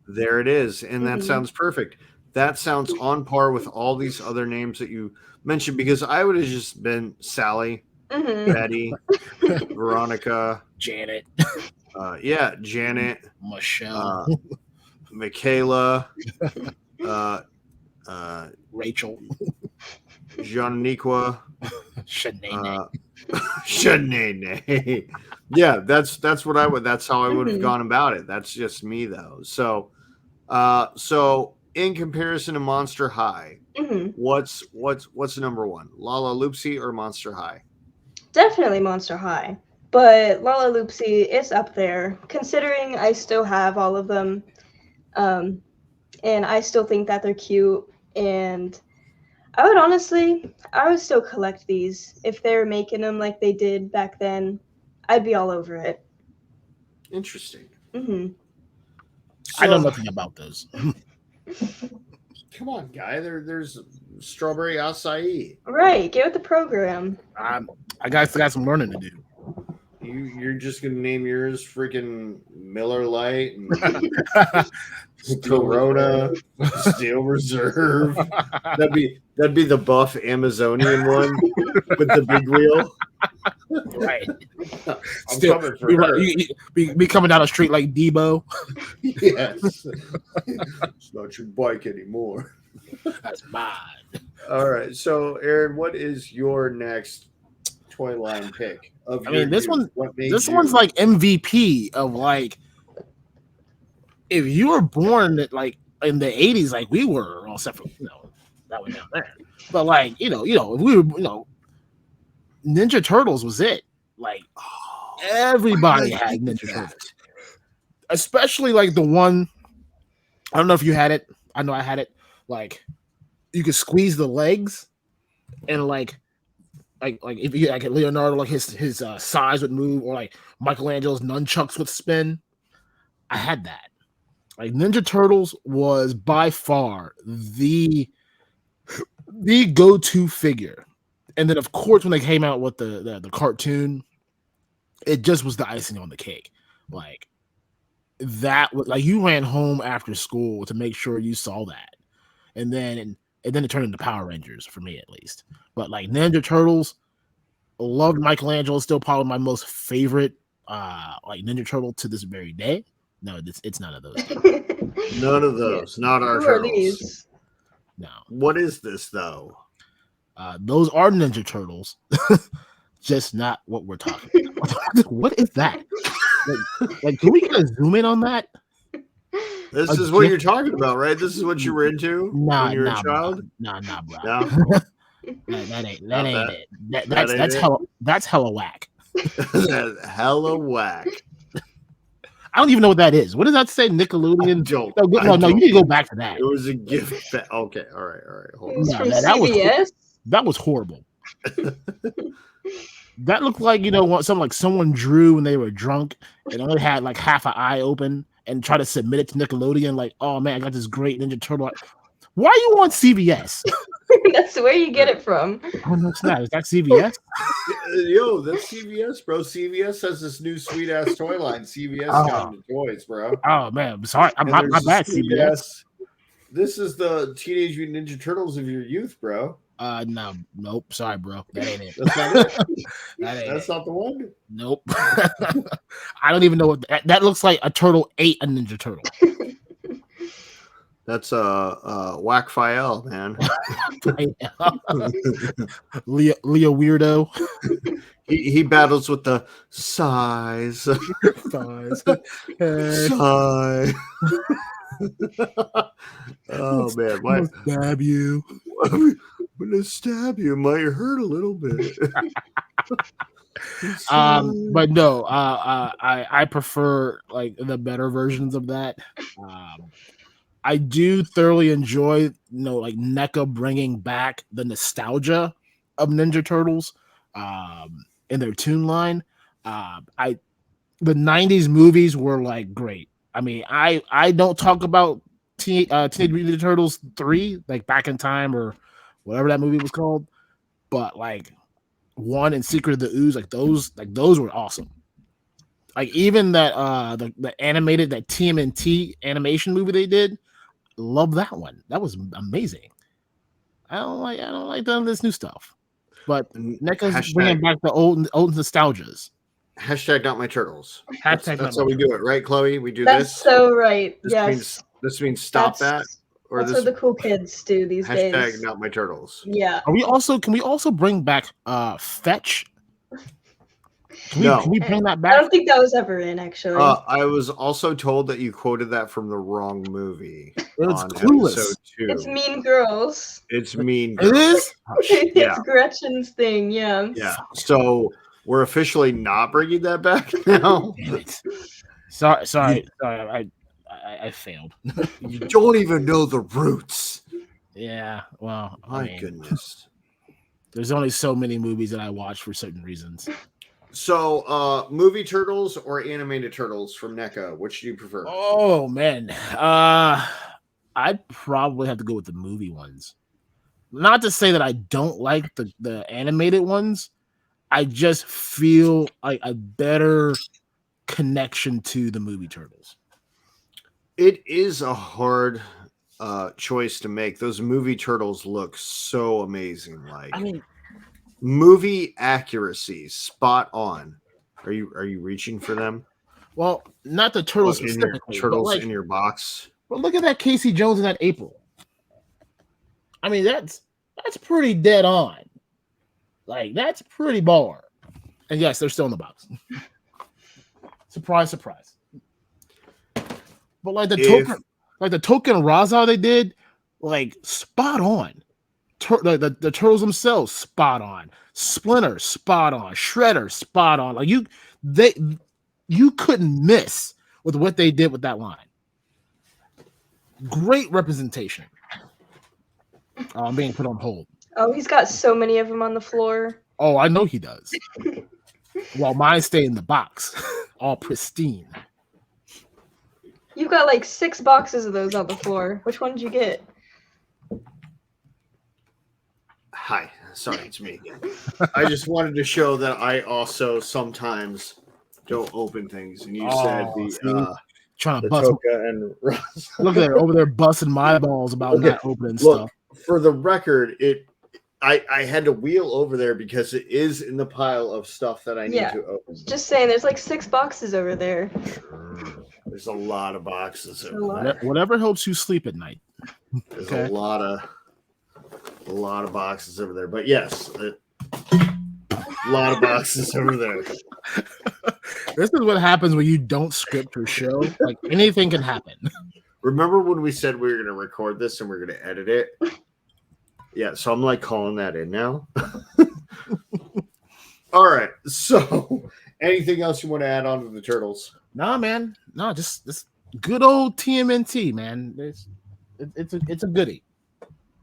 There it is, and that sounds perfect. That sounds on par with all these other names that you mentioned, because I would have just been Sally, Betty, Veronica, Janet, Janet, Michelle, Michaela, Rachel, Janiqua, Shanae. Yeah, that's what I would. That's how I would have gone about it. That's just me though. So in comparison to Monster High, what's number one? Lala Loopsy or Monster High? Definitely Monster High, but Lala Loopsy is up there, considering I still have all of them, and I still think that they're cute, and I would still collect these if they were making them like they did back then. I'd be all over it. Interesting. So, I know nothing about those. Come on, guy. There's strawberry acai. Right. Get with the program. I got some learning to do. You're just gonna name yours freaking Miller Lite and Corona, Steel Reserve. That'd be the buff Amazonian one with the big wheel. Right. I'm coming for her. Be coming down the street like Debo. Yes. It's not your bike anymore. That's mine. All right. So, Aaron, what is your next toy line pick? This one's like MVP of like, if you were born like in the 80s, like we were, all except for that one down there. But like, if we were, Ninja Turtles was it. Like everybody had Ninja Turtles. Especially like the one, I don't know if you had it. I know I had it. Like you could squeeze the legs and like if you like Leonardo, like his size would move, or like Michelangelo's nunchucks would spin. I had that. Like Ninja Turtles was by far the go-to figure. And then of course when they came out with the cartoon, it just was the icing on the cake. Like that was like you ran home after school to make sure you saw that. And then it turned into Power Rangers for me at least. But like Ninja Turtles, loved Michelangelo, still probably my most favorite like Ninja Turtle to this very day. No, it's none of those. None of those. Not our turtles. No. What is this though? Those are Ninja Turtles. Just not what we're talking about. What is that? Like, can we get a zoom in on that? This is what you're talking about, right? This is what you were into when you were a child? Nah, bro. No? That ain't it. That's hella whack. Hella whack. I don't even know what that is. What does that say? Nickelodeon? No, you need to go back to that. It was a gift. Okay, all right. Hold on. From CBS? That was horrible. That looked like someone drew when they were drunk and only had like half an eye open and try to submit it to Nickelodeon. Like, oh man, I got this great Ninja Turtle. Why are you on CBS? That's where you get it from. Oh no, it's not. Is that CBS? Yo, that's CBS, bro. CBS has this new sweet ass toy line. CBS got into toys, bro. Oh man, I'm sorry. My bad, CBS. This is the Teenage Mutant Ninja Turtles of your youth, bro. Nope. Sorry, bro. That ain't it. That's not it. That's not the one. Nope. I don't even know what that looks like. A turtle ate a Ninja Turtle. That's Whack Fael, man. Leo weirdo. He battles with the size. Oh man, I'm gonna stab you. I'm gonna stab you. It might hurt a little bit. But no, I prefer like the better versions of that. I do thoroughly enjoy, like NECA bringing back the nostalgia of Ninja Turtles, in their toon line. The '90s movies were like great. I mean, I don't talk about Teenage Mutant Ninja Turtles 3, like Back in Time or whatever that movie was called, but like 1 and Secret of the Ooze, like those were awesome. Like even that the animated, that TMNT animation movie they did, love that one. That was amazing. I don't like none of this new stuff, but NECA's bringing back the old nostalgias. Hashtag not my turtles. Hashtag that's how we do it, right, Chloe? We do That's this. so right. This means stop that. Or that's what the cool kids do these days. Hashtag not my turtles. Yeah. Can we also bring back Fetch? Can we bring that back? I don't think that was ever in, actually. I was also told that you quoted that from the wrong movie. It's Clueless. Episode 2. It's Mean Girls. It's Mean Girls. It is? It's Gretchen's thing, yeah. Yeah. So we're officially not bringing that back now. Sorry. I failed. You don't even know the roots. Yeah, well, my goodness. There's only so many movies that I watch for certain reasons. So, movie turtles or animated turtles from NECA? Which do you prefer? Oh man, I'd probably have to go with the movie ones. Not to say that I don't like the animated ones. I just feel like a better connection to the movie turtles. It is a hard choice to make. Those movie turtles look so amazing. Like, I mean, movie accuracy, spot on. Are you reaching for them? Well, not the turtles specifically. Turtles in your box. But look at that Casey Jones in that April. I mean, that's pretty dead on. Like, that's pretty baller. And yes, they're still in the box. Surprise, surprise. But like the token Raza they did, like spot on. The turtles themselves, spot on. Splinter, spot on. Shredder, spot on. Like you couldn't miss with what they did with that line. Great representation. I'm being put on hold. Oh, he's got so many of them on the floor. Oh, I know he does. While mine stay in the box, all pristine. You've got like 6 boxes of those on the floor. Which one did you get? Hi, sorry, it's me again. I just wanted to show that I also sometimes don't open things, and you said trying to the bust. Toka and Look at her over there busting my balls about not opening stuff. For the record, I had to wheel over there because it is in the pile of stuff that I need to open. Just saying, there's like 6 boxes over there. There's a lot of boxes over there. Whatever helps you sleep at night. There's a lot of boxes over there. But yes, a lot of boxes over there. This is what happens when you don't script your show. Like, anything can happen. Remember when we said we were going to record this and we're going to edit it? Yeah, so I'm like calling that in now. All right. So, anything else you want to add on to the turtles? Nah, man. No, just this good old TMNT, man. It's a goodie.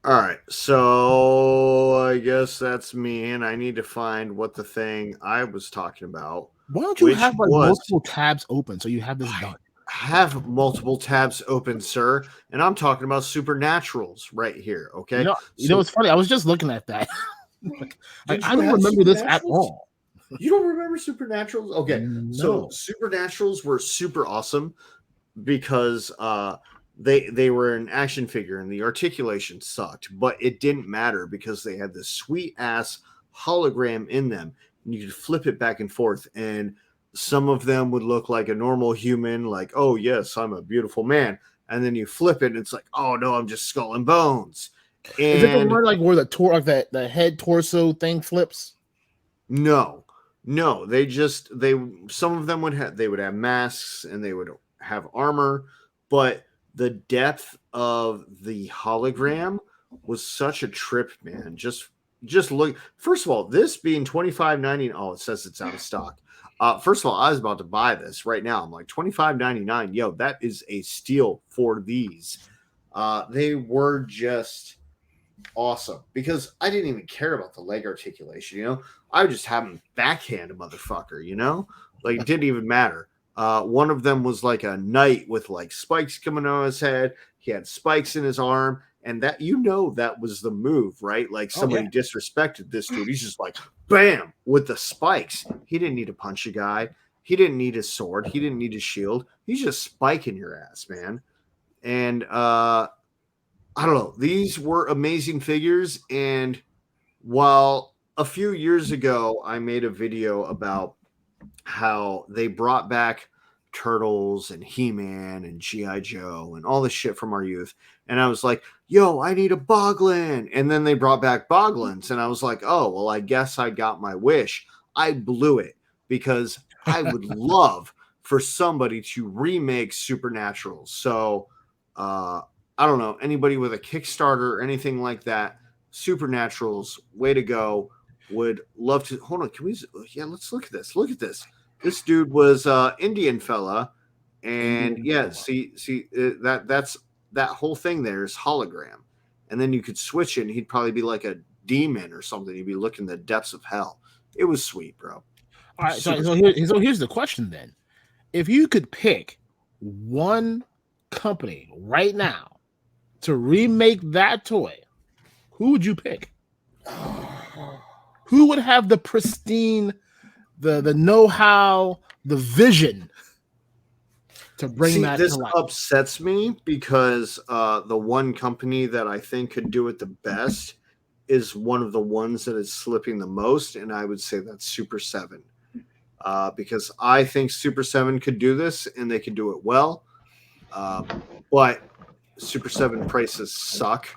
All right. So, I guess that's me, and I need to find what the thing I was talking about. Why don't you have like multiple tabs open so you have this done? Have multiple tabs open, sir, and I'm talking about Supernaturals right here. Okay, you know what's funny? I was just looking at that. I don't remember this at all. You don't remember Supernaturals? Okay, no. So Supernaturals were super awesome because they were an action figure and the articulation sucked, but it didn't matter because they had this sweet ass hologram in them, and you could flip it back and forth, and some of them would look like a normal human, like, oh, yes, I'm a beautiful man. And then you flip it, and it's like, oh, no, I'm just skull and bones. And is it the one like where the head torso thing flips? No. Some of them would have masks and they would have armor, but the depth of the hologram was such a trip, man. Just look. First of all, this being $25.99. Oh, it says it's out of stock. First of all, I was about to buy this right now. I'm like $25.99. Yo, that is a steal for these. They were just awesome because I didn't even care about the leg articulation. You know, I would just have him backhand a motherfucker. You know, like it didn't even matter. One of them was like a knight with like spikes coming on his head. He had spikes in his arm. And that, you know, that was the move, right? Like somebody disrespected this dude. He's just like, bam, with the spikes. He didn't need to punch a guy. He didn't need his sword. He didn't need his shield. He's just spiking your ass, man. And I don't know. These were amazing figures. And while a few years ago, I made a video about how they brought back Turtles and He-Man and G.I. Joe and all this shit from our youth. And I was like, yo, I need a Boglin. And then they brought back Boglins. And I was like, oh, well, I guess I got my wish. I blew it because I would love for somebody to remake Supernatural. So I don't know, anybody with a Kickstarter or anything like that, Supernatural's way to go. Would love to. Hold on, can we? Yeah, let's look at this. Look at this. This dude was Indian fella, and see that's that whole thing there is hologram, and then you could switch it, and he'd probably be like a demon or something. He'd be looking the depths of hell. It was sweet, bro. All right, so here's the question then: if you could pick one company right now to remake that toy, who would you pick? Who would have the pristine, the know-how, the vision to bring that to life? This upsets me because the one company that I think could do it the best is one of the ones that is slipping the most, and I would say that's Super 7. Because I think Super 7 could do this, and they could do it well. But Super 7 prices suck,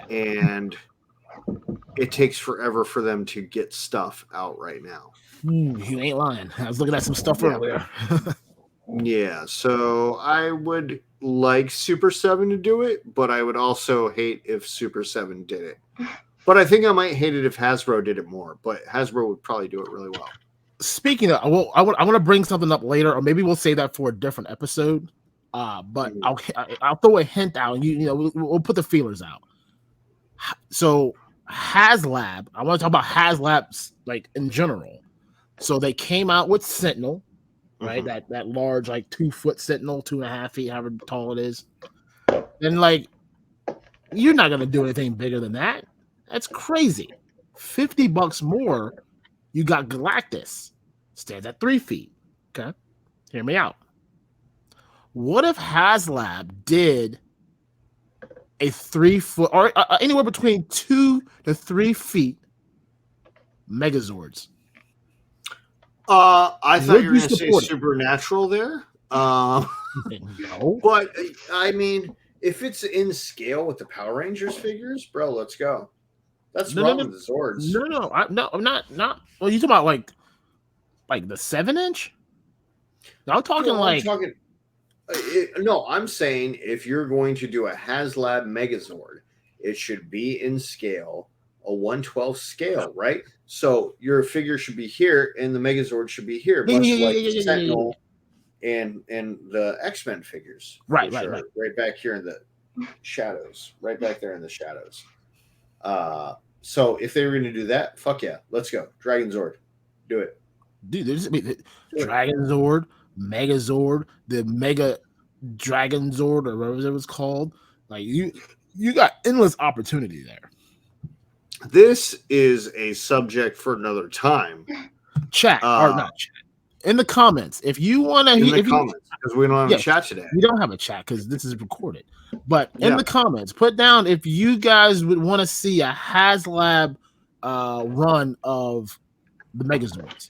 and it takes forever for them to get stuff out right now. You ain't lying. I was looking at some stuff earlier. Yeah, so I would like Super 7 to do it, but I would also hate if Super 7 did it. But I think I might hate it if Hasbro did it more, but Hasbro would probably do it really well. Speaking of, I want to bring something up later, or maybe we'll save that for a different episode. But I'll throw a hint out, and you know we'll put the feelers out. So HasLab, I want to talk about HasLabs like in general. So they came out with Sentinel, right? That large, like 2-foot Sentinel, 2.5 feet, however tall it is. And like, you're not gonna do anything bigger than that. That's crazy. $50 more. You got Galactus, stands at 3 feet. Okay, hear me out. What if HasLab did a 3-foot or anywhere between 2 to 3 feet Megazords? I thought you were going to say Supernatural there. No. But I mean, if it's in scale with the Power Rangers figures, bro, let's go. That's wrong with the Zords. No, I'm not. Well, you talking about like the 7-inch? No, I'm talking no, I'm saying if you're going to do a HasLab Megazord, it should be in scale, a 1/12 scale, right? So your figure should be here, and the Megazord should be here, much like Sentinel and the X-Men figures, right, right back here in the shadows, right back there in the shadows. So if they were going to do that, fuck yeah, let's go, Dragon Zord, do it, dude. Dragon Zord, Megazord, the Mega Dragon Zord, or whatever it was called. Like you got endless opportunity there. This is a subject for another time. Chat or not chat. In the comments, if you want to, because we don't have a chat today. We don't have a chat because this is recorded. But in the comments, put down if you guys would want to see a HasLab run of the Megazords,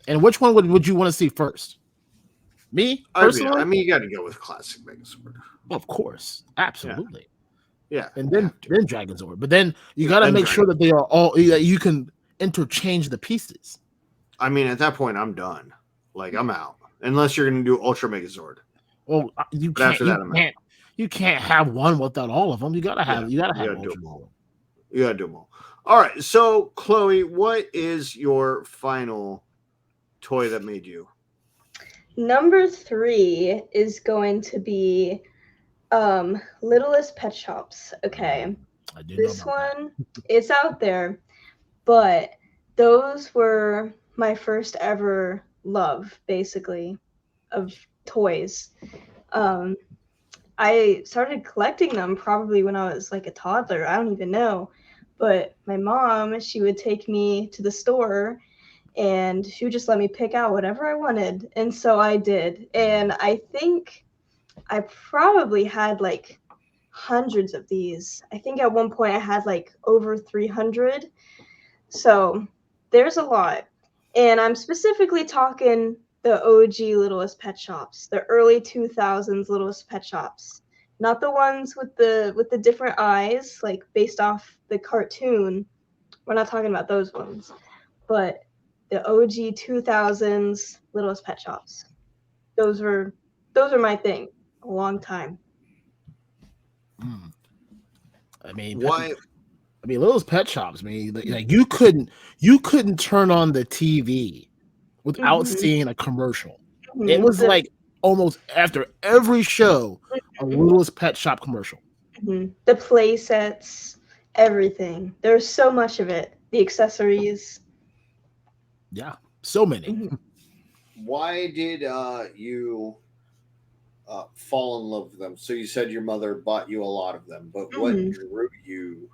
and which one would you want to see first? Me personally, I mean, you got to go with classic Megazord. Of course, absolutely. Yeah, and then Dragon Zord, but then you got to make sure that they are all you can interchange the pieces. I mean, at that point, I'm done. Like, I'm out. Unless you're going to do Ultra Megazord. Well, you can't. you can't have one without all of them. You gotta have You all gotta of do them them. all. You gotta do them all. All right. So, Chloe, what is your final toy that made you? Number 3 is going to be Littlest Pet Shops. Okay. I do know This about one, it's out there, but those were my first ever love, basically, of toys. Um, I started collecting them probably when I was like a toddler. I don't even know. But my mom, she would take me to the store and she would just let me pick out whatever I wanted. And so I did. And I think I probably had like hundreds of these. I think at one point I had like over 300. So there's a lot. And I'm specifically talking the OG Littlest Pet Shops, the early 2000s Littlest Pet Shops. Not the ones with the different eyes, like based off the cartoon. We're not talking about those ones. But the OG 2000s Littlest Pet Shops. Those were my thing a long time. that. I mean, Why? Littlest Pet Shops. I mean, like you couldn't turn on the TV without seeing a commercial. It was like almost after every show, a Littlest Pet Shop commercial. The play sets, everything. There's so much of it. The accessories. Yeah, so many. Why did you fall in love with them? So you said your mother bought you a lot of them, but what drew you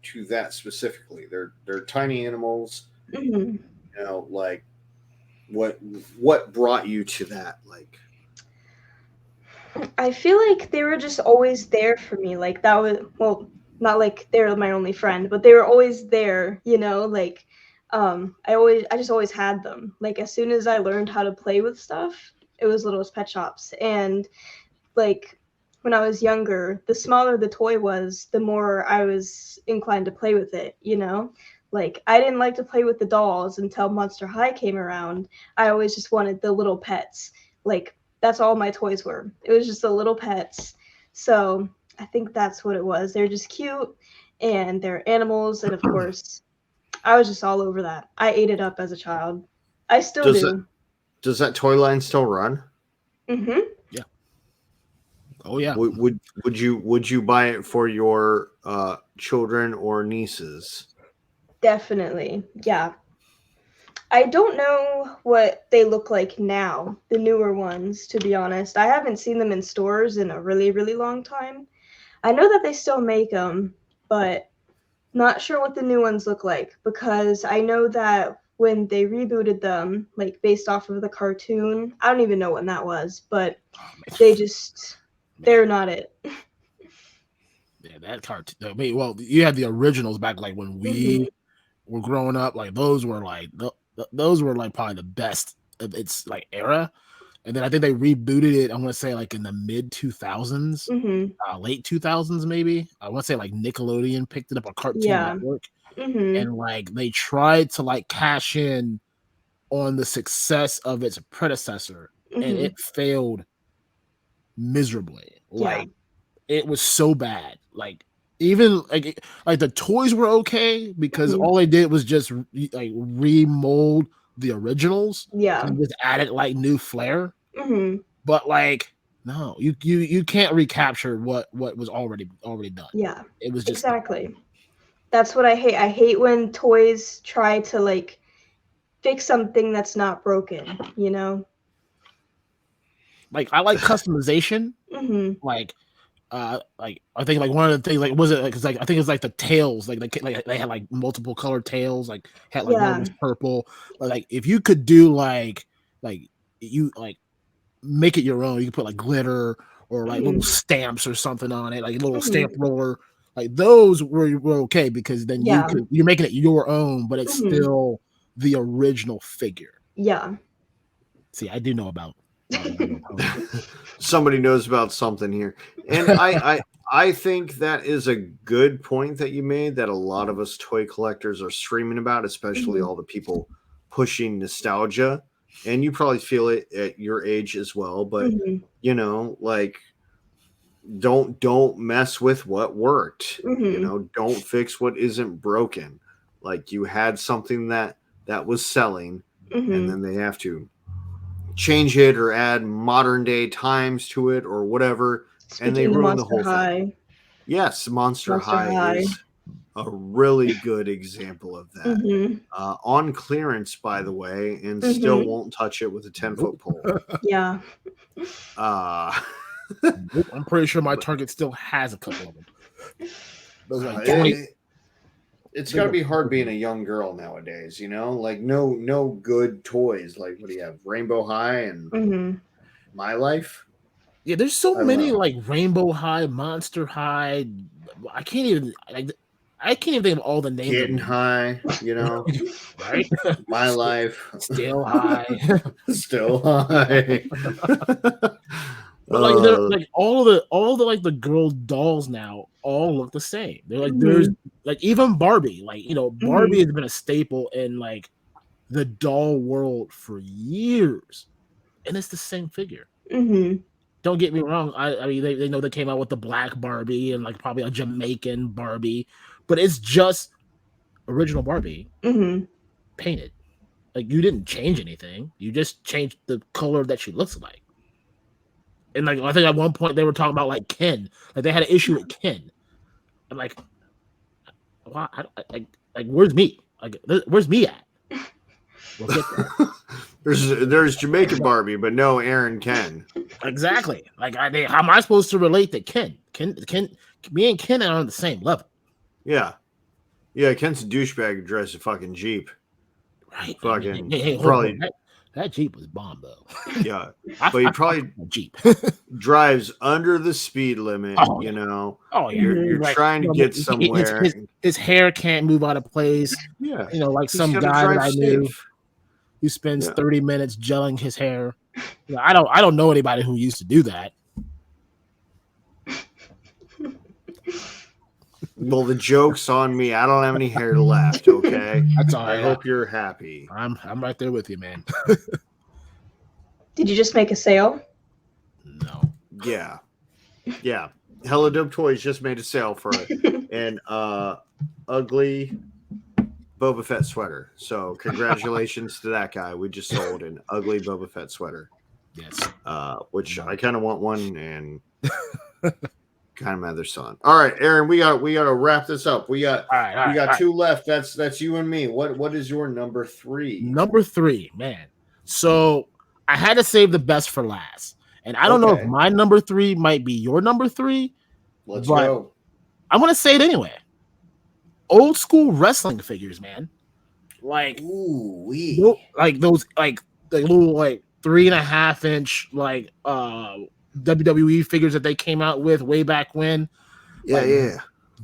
to that specifically? They're tiny animals. You know, like what brought you to that? Like, I feel like they were just always there for me. Like that was, well, not like they were my only friend, but they were always there, you know, like I just always had them. Like as soon as I learned how to play with stuff, it was Littlest Pet Shops. And like when I was younger, the smaller the toy was, the more I was inclined to play with it, you know? Like I didn't like to play with the dolls until Monster High came around. I always just wanted the little pets. Like that's all my toys were. It was just the little pets. So I think that's what it was. They're just cute and they're animals. And of course, I was just all over that. I ate it up as a child. I still do. Does that toy line still run? Mm-hmm. Yeah. Oh yeah. Would you buy it for your children or nieces? Definitely. Yeah. I don't know what they look like now, the newer ones, to be honest. I haven't seen them in stores in a really, really long time. I know that they still make them, but not sure what the new ones look like because I know that when they rebooted them, like based off of the cartoon, I don't even know when that was, but they're not it. Yeah, that cartoon. I mean, well, you had the originals back like when we were growing up. Like those were like probably the best of its like era. And then I think they rebooted it. I want to say like in the mid 2000s, late 2000s maybe. I want to say like Nickelodeon picked it up on Cartoon Network, and like they tried to like cash in on the success of its predecessor, and it failed miserably. Like it was so bad. Like even like the toys were okay because all they did was just like remold the originals. And just added like new flair. But like no, you can't recapture what was already done. Yeah. It was just exactly. That's what I hate. I hate when toys try to like fix something that's not broken, you know? like I like customization. Like I think like one of the things like was it because like I think it's like the tails like they had like multiple colored tails like had like one was purple, but like if you could do like you like make it your own, you can put like glitter or like little stamps or something on it, like a little stamp roller, like those were okay because then you're making it your own, but it's still the original figure. See, I do know about Somebody knows about something here. And I think that is a good point that you made that a lot of us toy collectors are screaming about, especially all the people pushing nostalgia. And you probably feel it at your age as well. But, you know, like don't mess with what worked. Mm-hmm. You know, don't fix what isn't broken. Like you had something that was selling, Mm-hmm. and then they have to change it or add modern day times to it or whatever, and they ruin the whole thing. Yes, Monster High is a really good example of that. Mm-hmm. On clearance, by the way, and still won't touch it with a 10-foot pole. Yeah. I'm pretty sure my Target still has a couple of them. Those like 20. It's got to be hard being a young girl nowadays, you know? Like no good toys. Like what do you have? Rainbow High and My Life? Yeah, there's so many like Rainbow High, Monster High. I can't even think of all the names. Getting High, you know? Right? My Life. Still High. Still High. But like they're like all the like the girl dolls now all look the same. They're like there's like even Barbie, like you know, Barbie has been a staple in like the doll world for years, and it's the same figure. Don't get me wrong. I mean they know they came out with the black Barbie and like probably a Jamaican Barbie, but it's just original Barbie painted. Like you didn't change anything. You just changed the color that she looks like. And like I think at one point they were talking about like Ken, like they had an issue with Ken. I'm like, wow, like where's me? Like where's me at? We'll get there. there's Jamaican Barbie, but no Aaron Ken. Exactly. Like how am I supposed to relate to Ken? Me and Ken are on the same level. Yeah, Ken's a douchebag who drives a fucking Jeep. Right. Fucking probably. That Jeep was bomb though. Yeah, but he probably Jeep drives under the speed limit. Oh, you know. Oh, yeah. You're like, trying to get somewhere. His hair can't move out of place. Yeah, you know, like some guy that I knew who spends 30 minutes gelling his hair. You know, I don't know anybody who used to do that. Well, the joke's on me. I don't have any hair left. Okay, that's all right. I hope you're happy. I'm right there with you, man. Did you just make a sale? No. Yeah. Hella Dope Toys just made a sale for an ugly Boba Fett sweater. So congratulations to that guy. We just sold an ugly Boba Fett sweater. Yes. Which I kind of want one and kind of mad they're selling. All right, Aaron, we got to wrap this up. We got two left. That's you and me. What is your number 3? Number 3, man. So I had to save the best for last. And I don't know if my number 3 might be your number 3. Let's go. I'm gonna say it anyway. Old school wrestling figures, man. Like like those like the little like 3.5-inch like WWE figures that they came out with way back when.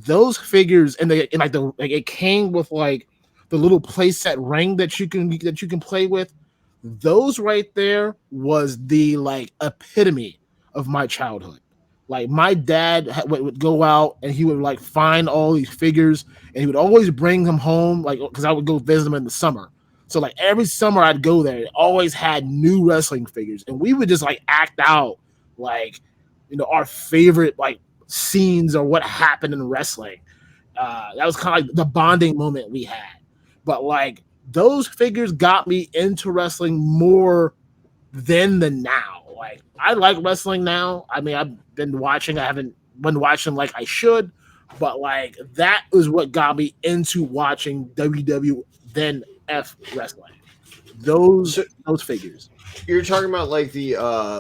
Those figures and it came with like the little playset ring that you can play with. Those right there was the like epitome of my childhood. Like my dad would go out and he would like find all these figures and he would always bring them home, like because I would go visit them in the summer. So like every summer I'd go there. It always had new wrestling figures and we would just like act out like, you know, our favorite like scenes or what happened in wrestling. That was kind of like the bonding moment we had. But like those figures got me into wrestling more then than now. Like I like wrestling now. I mean, I've been watching. I haven't been watching like I should, but like that was what got me into watching WWF wrestling. Those figures. You're talking about like the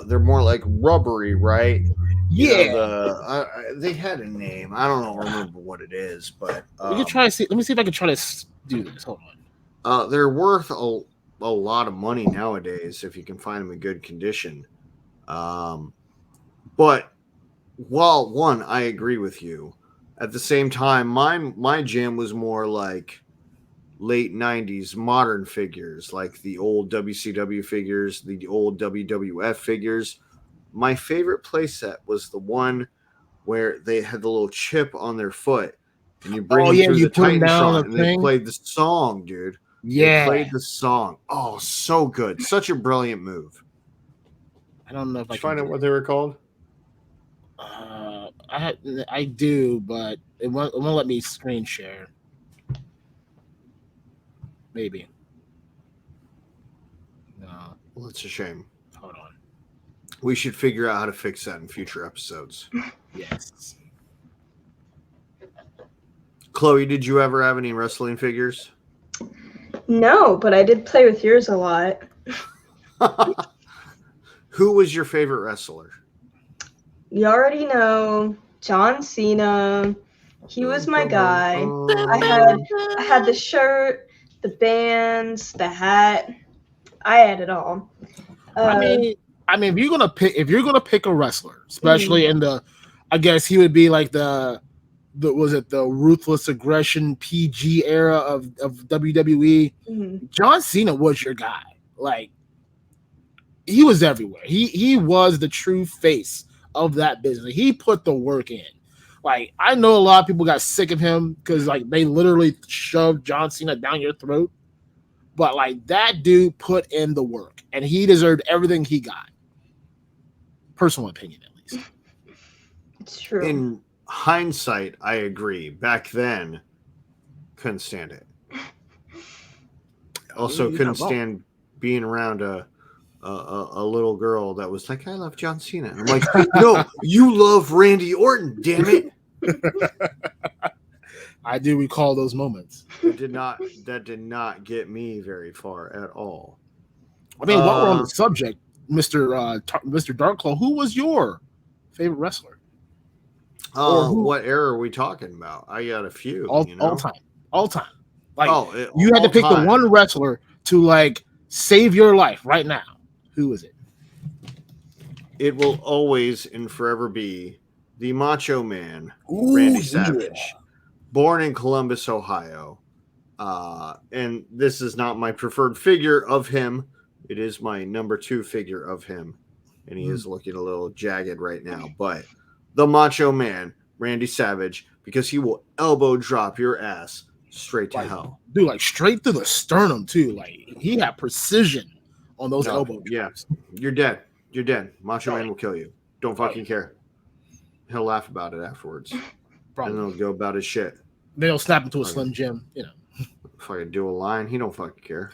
they're more like rubbery, right? Yeah. You know, they had a name. I don't remember what it is, but we can try to see. Let me see if I can try to do this. Hold on. They're worth a lot of money nowadays if you can find them in good condition. But while I agree with you, at the same time, my jam was more like late 90s modern figures, like the old WCW figures, the old WWF figures. My favorite playset was the one where they had the little chip on their foot and you bring them through the Titantron and they played the song, dude. Yeah. They played the song. Oh, so good. Such a brilliant move. I don't know if I can find out what they were called. I do, but it won't let me screen share. Maybe. No. Well, it's a shame. Hold on. We should figure out how to fix that in future episodes. Yes. Chloe, did you ever have any wrestling figures? No, but I did play with yours a lot. Who was your favorite wrestler? You already know John Cena. He was my guy. I had the shirt, the bands, the hat. I had it all. I mean, if you're gonna pick a wrestler, especially in the, I guess he would be like the was it the ruthless aggression PG era of WWE. John Cena was your guy. Like, he was everywhere. He was the true face of that business. He put the work in. Like, I know a lot of people got sick of him because like they literally shoved John Cena down your throat. But like, that dude put in the work, and he deserved everything he got. Personal opinion, at least. It's true. In hindsight, I agree. Back then, couldn't stand it. Also, couldn't stand being around a little girl that was like, "I love John Cena." And I'm like, "No, you love Randy Orton, damn it!" I do recall those moments. That did not get me very far at all. I mean, while we're on the subject, Mr. DarkClaw, who was your favorite wrestler? What era are we talking about? I got a few. All time. Like, you had to pick the one wrestler to like save your life right now. Who is it? It will always and forever be the Macho Man, Randy Savage. Yeah. Born in Columbus, Ohio. And this is not my preferred figure of him. It is my number 2 figure of him. And he is looking a little jagged right now. But the Macho Man, Randy Savage, because he will elbow drop your ass straight to hell. Dude, like straight through the sternum, too. Like, he had precision on those elbow drops. Yeah, you're dead. You're dead. Macho Man will kill you. Don't fucking care. He'll laugh about it afterwards. Probably. And then he'll go about his shit. Then he'll snap into a Slim Jim, you know. Fucking do a line. He don't fucking care.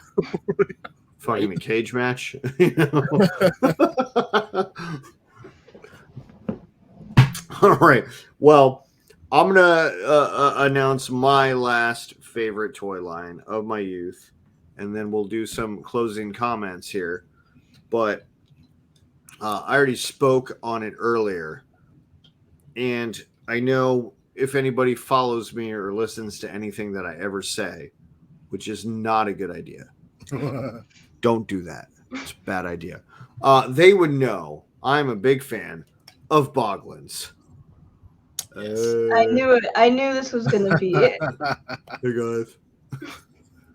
Fucking a cage match. You know? All right. Well, I'm going to announce my last favorite toy line of my youth. And then we'll do some closing comments here. But I already spoke on it earlier. And I know if anybody follows me or listens to anything that I ever say, which is not a good idea. Don't do that. It's a bad idea. They would know I'm a big fan of Boglins. I knew it. I knew this was going to be it. Hey, guys.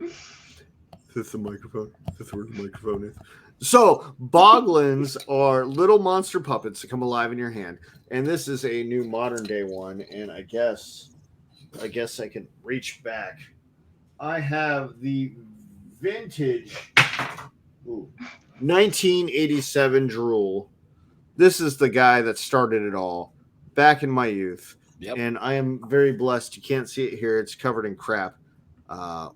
Is this the microphone? Is this where the microphone is? So, Boglins are little monster puppets that come alive in your hand. And this is a new modern day one. And I guess I can reach back. I have the vintage 1987 Drool. This is the guy that started it all back in my youth. Yep. And I am very blessed. You can't see it here. It's covered in crap. I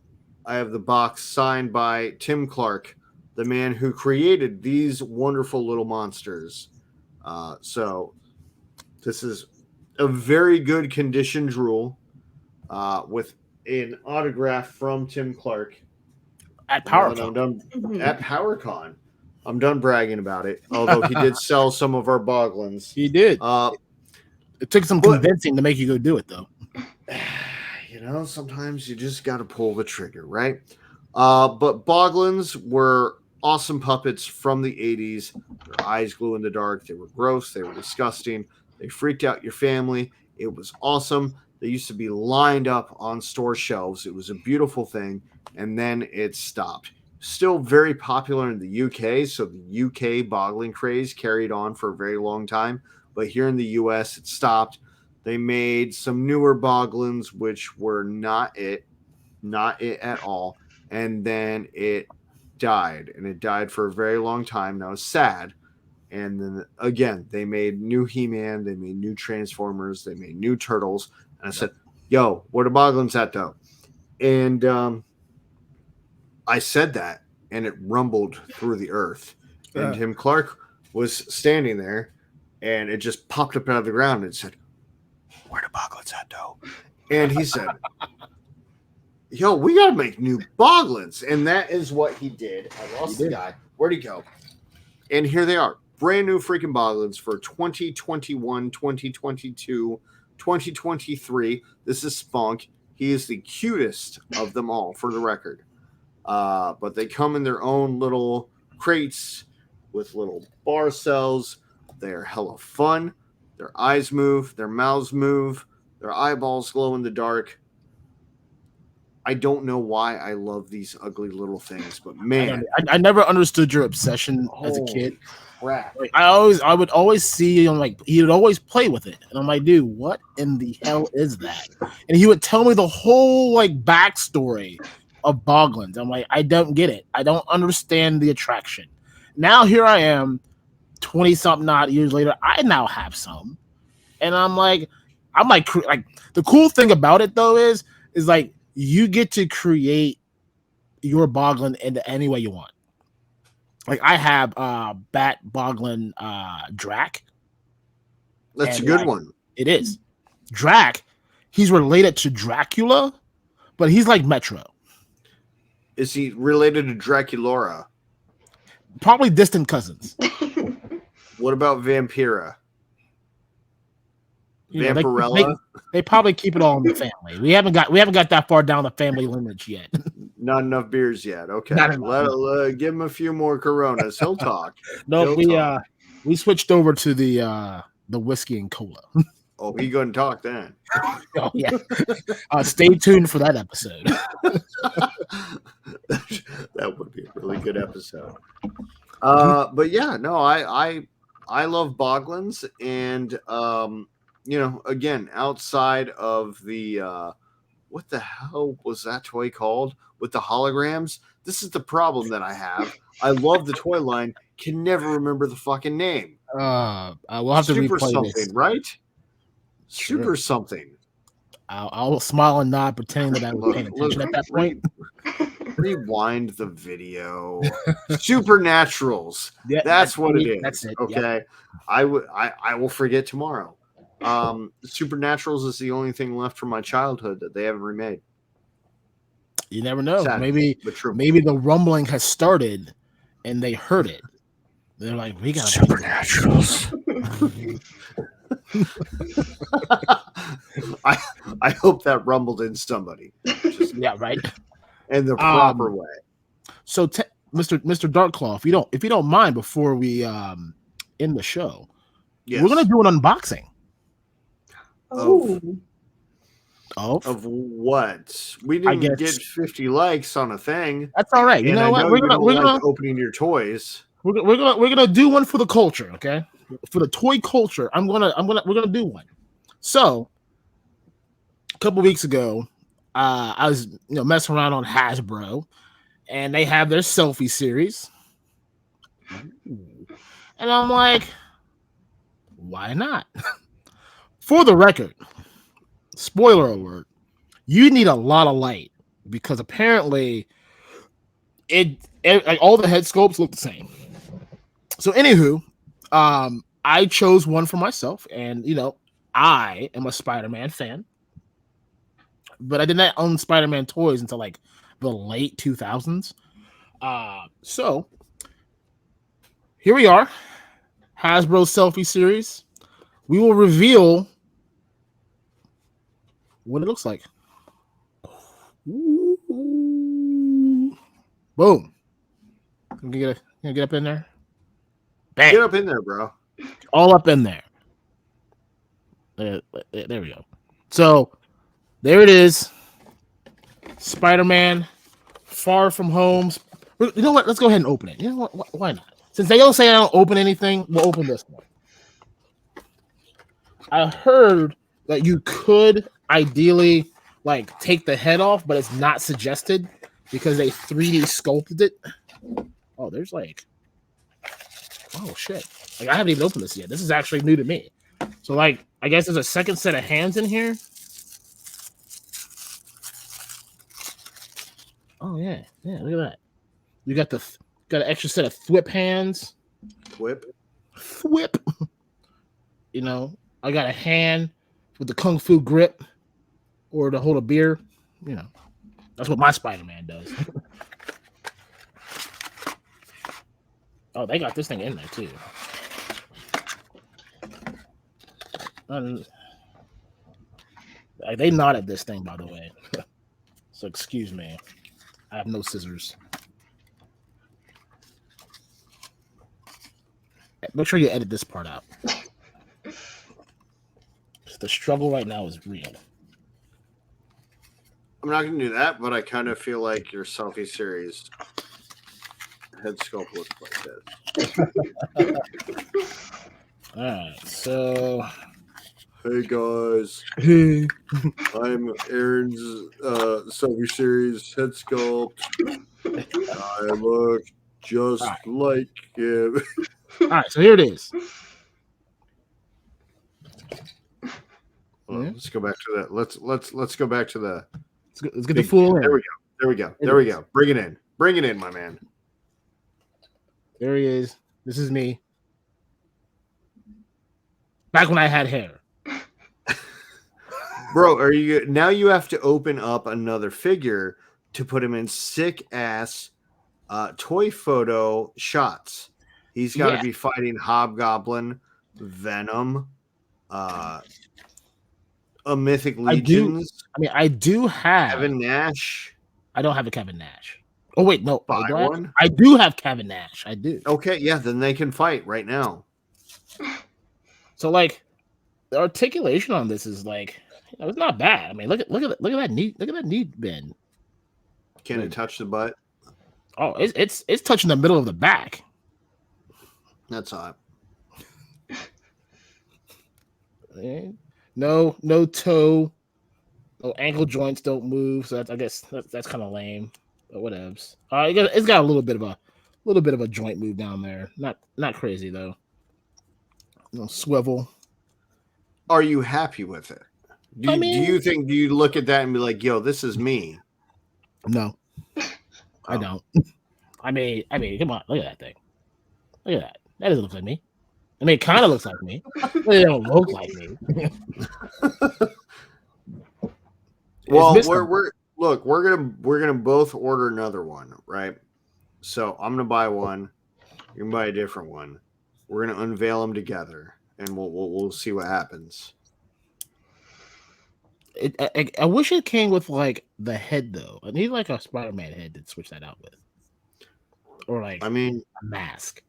have the box signed by Tim Clark, the man who created these wonderful little monsters. So this is a very good condition Drool with an autograph from Tim Clark at PowerCon. At PowerCon. I'm done bragging about it. Although he did sell some of our Boglins. He did. It took some convincing to make you go do it, though. You know, sometimes you just got to pull the trigger, right? But Boglins were awesome puppets from the 80s. Their eyes glue in the dark. They were gross. They were disgusting. They freaked out your family. It was awesome. They used to be lined up on store shelves. It was a beautiful thing. And then it stopped. Still very popular in the UK. So the UK Boglin craze carried on for a very long time. But here in the US, it stopped. They made some newer Boglins, which were not it at all. And then it died. And it died for a very long time. That was sad. And then again, they made new He-Man, they made new Transformers, they made new Turtles. And I said, yo, where the Boglins at though? And I said that, and it rumbled through the earth. And Tim Clark was standing there, and it just popped up out of the ground and said, where the Boglins at though? And he said, yo, we got to make new Boglins. And that is what he did. I lost the guy. Where'd he go? And here they are. Brand new freaking Boglins for 2021, 2022, 2023. This is Spunk. He is the cutest of them all, for the record. But they come in their own little crates with little bar cells. They're hella fun. Their eyes move. Their mouths move. Their eyeballs glow in the dark. I don't know why I love these ugly little things, but man, I never understood your obsession as a kid. Crap. Like, I would always see him, like, he would always play with it, and I'm like, dude, what in the hell is that? And he would tell me the whole like backstory of Boglins. I'm like, I don't get it. I don't understand the attraction. Now here I am, 20-something odd years later. I now have some, and I'm like the cool thing about it though is like, you get to create your Boglin into any way you want. Like, I have Bat Boglin Drac. That's a good one. It is. Drac, he's related to Dracula, but he's like Metro. Is he related to Draculaura? Probably distant cousins. What about Vampira? You know, Vampirella? they probably keep it all in the family. We haven't got that far down the family lineage yet. Not enough beers yet. Okay, give him a few more Coronas. He'll talk. No, we switched over to the whiskey and cola. Oh, he gonna talk then. Oh yeah. Stay tuned for that episode. That would be a really good episode. But yeah, no, I love Boglins, and you know, again, outside of the what the hell was that toy called with the holograms? This is the problem that I have. I love the toy line, can never remember the fucking name. We'll have to Super replay something, this. Right? Sure. Super something. I'll smile and nod, pretending that I was paying attention at that point. Rewind the video. Supernaturals. Yeah, that's what it is. That's it. Okay. Yep. I will forget tomorrow. Supernaturals is the only thing left from my childhood that they haven't remade. You never know. Sad, maybe the rumbling has started and they heard it. They're like, we got Supernaturals. I hope that rumbled in somebody. Yeah, right. In the proper way. So, Mr. DarkClaw, if you don't mind, before we end the show, we're gonna do an unboxing. Of what? We didn't get 50 likes on a thing. That's all right. You know what? We're gonna opening your toys. We're gonna do one for the culture, okay? For the toy culture, we're gonna do one. So, a couple weeks ago, I was messing around on Hasbro, and they have their Selfie Series, and I'm like, why not? For the record, spoiler alert, you need a lot of light because apparently it like all the head sculpts look the same. So anywho, I chose one for myself, and I am a Spider-Man fan, but I did not own Spider-Man toys until like the late 2000s. So here we are, Hasbro Selfie Series. We will reveal what it looks like. Ooh. Boom. Can you get up in there? Bam. Get up in there, bro. All up in there. There we go. So there it is. Spider-Man Far From Home. You know what? Let's go ahead and open it. You know what? Why not? Since they don't say I don't open anything, we'll open this one. I heard that you could ideally like take the head off, but it's not suggested because they 3D sculpted it. Oh, there's like, oh shit. Like I haven't even opened this yet. This is actually new to me. So like I guess there's a second set of hands in here. Oh yeah, look at that. You got an extra set of thwip hands. Thwip. You know, I got a hand with the kung fu grip or to hold a beer. You know, that's what my Spider-Man does. Oh, they got this thing in there too. They nodded this thing, by the way. So excuse me. I have no scissors. Make sure you edit this part out. The struggle right now is real. I'm not going to do that, but I kind of feel like your Selfie Series head sculpt looks like this. All right, so... Hey, guys. Hey. I'm Aaron's Selfie Series head sculpt. I look just like him. All right, so here it is. Well, let's go back to that. Let's go back to the. Let's get the full. There we go. Bring it in, my man. There he is. This is me. Back when I had hair. Bro, are you now? You have to open up another figure to put him in sick ass toy photo shots. He's got to be fighting Hobgoblin, Venom, a Mythic Legions. I do have Kevin Nash. I don't have a Kevin Nash. Oh wait, no, I do have Kevin Nash. I do. Okay, yeah, then they can fight right now. So like, the articulation on this is like, it's not bad. I mean, look at that knee bend. Can it touch the butt? Oh, it's touching the middle of the back. That's hot. No toe, no ankle joints don't move. So I guess that's kind of lame, but whatevs. It's got a little bit of a joint move down there. Not crazy though. No swivel. Are you happy with it? Do you look at that and be like, "Yo, this is me"? No, I don't. I mean, come on, look at that thing. Look at that. That doesn't look like me. I mean, it kind of looks like me. But it don't look like me. Well, we're gonna both order another one, right? So I'm gonna buy one. You're gonna buy a different one. We're gonna unveil them together, and we'll see what happens. I wish it came with like the head though. I need like a Spider-Man head to switch that out with, or like a mask.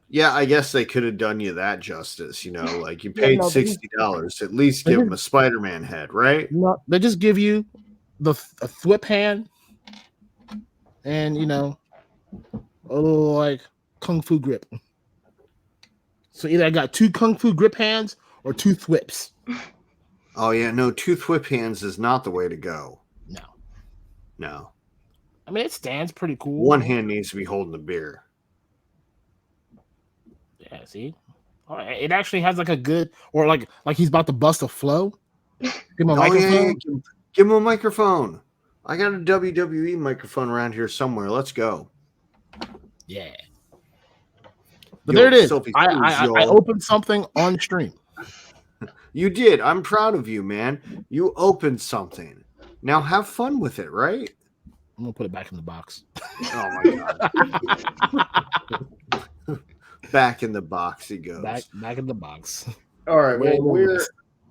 Yeah, I guess they could have done you that justice. You know, like you paid $60. At least give him a Spider-Man head, right? No, they just give you a thwip hand, and a little like kung fu grip. So either I got 2 kung fu grip hands or 2 thwips. Oh yeah, no, 2 thwip hands is not the way to go. No. I mean, it stands pretty cool. One hand needs to be holding the beer. Yeah, see? It actually has like a good, or like he's about to bust a flow. Give him a microphone. Yeah. Give him a microphone. I got a WWE microphone around here somewhere. Let's go. Yeah. But there it is. I opened something on stream. You did. I'm proud of you, man. You opened something. Now have fun with it, right? I'm gonna put it back in the box. Oh my god. Back in the box he goes. Back in the box. All right. Well,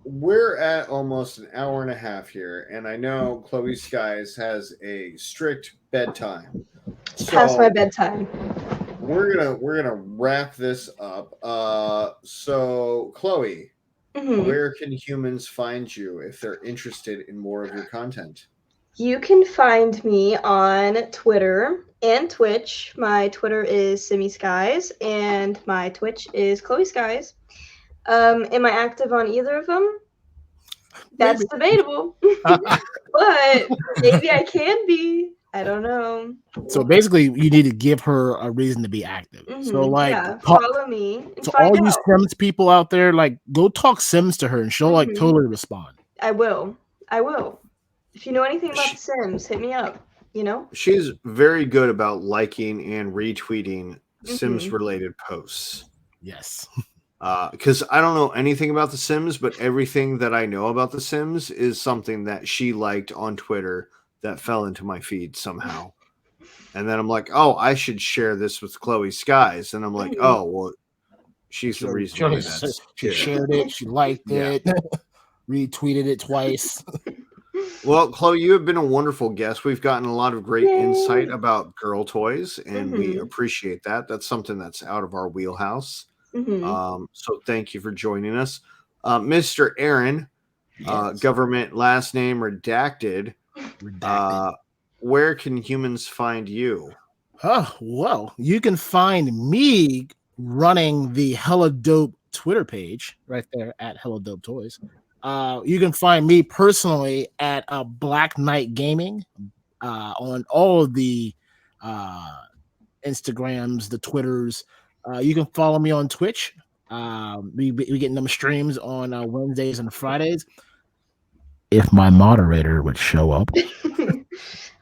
we're at almost an hour and a half here, and I know Cloey Skies has a strict bedtime. Past my bedtime. We're gonna wrap this up. So Cloey, where can humans find you if they're interested in more of your content? You can find me on Twitter and Twitch. My Twitter is Simi Skies, and my Twitch is Cloey Skies. Am I active on either of them? That's debatable. But maybe I can be. I don't know. So basically, you need to give her a reason to be active. So like, Yeah, follow me and so find all you out. Sims people out there, like, go talk Sims to her, and she'll like totally respond. I will. If you know anything about The Sims, hit me up. You know? She's very good about liking and retweeting Sims related posts. Yes. Because I don't know anything about The Sims, but everything that I know about The Sims is something that she liked on Twitter that fell into my feed somehow. And then I'm like, oh, I should share this with Cloey Skies. And I'm like, oh, well, she's the reason why that's she shared it, she liked it, retweeted it twice. Well, Chloe, you have been a wonderful guest. We've gotten a lot of great insight about girl toys, and we appreciate that. That's something that's out of our wheelhouse. So thank you for joining us. Mr. Aaron, government last name redacted. Where can humans find you? Oh, well, you can find me running the Hella Dope Twitter page right there at Hella Dope Toys. You can find me personally at Blacknight Gaming on all of the Instagrams, the Twitters. You can follow me on Twitch. We getting them streams on Wednesdays and Fridays. If my moderator would show up.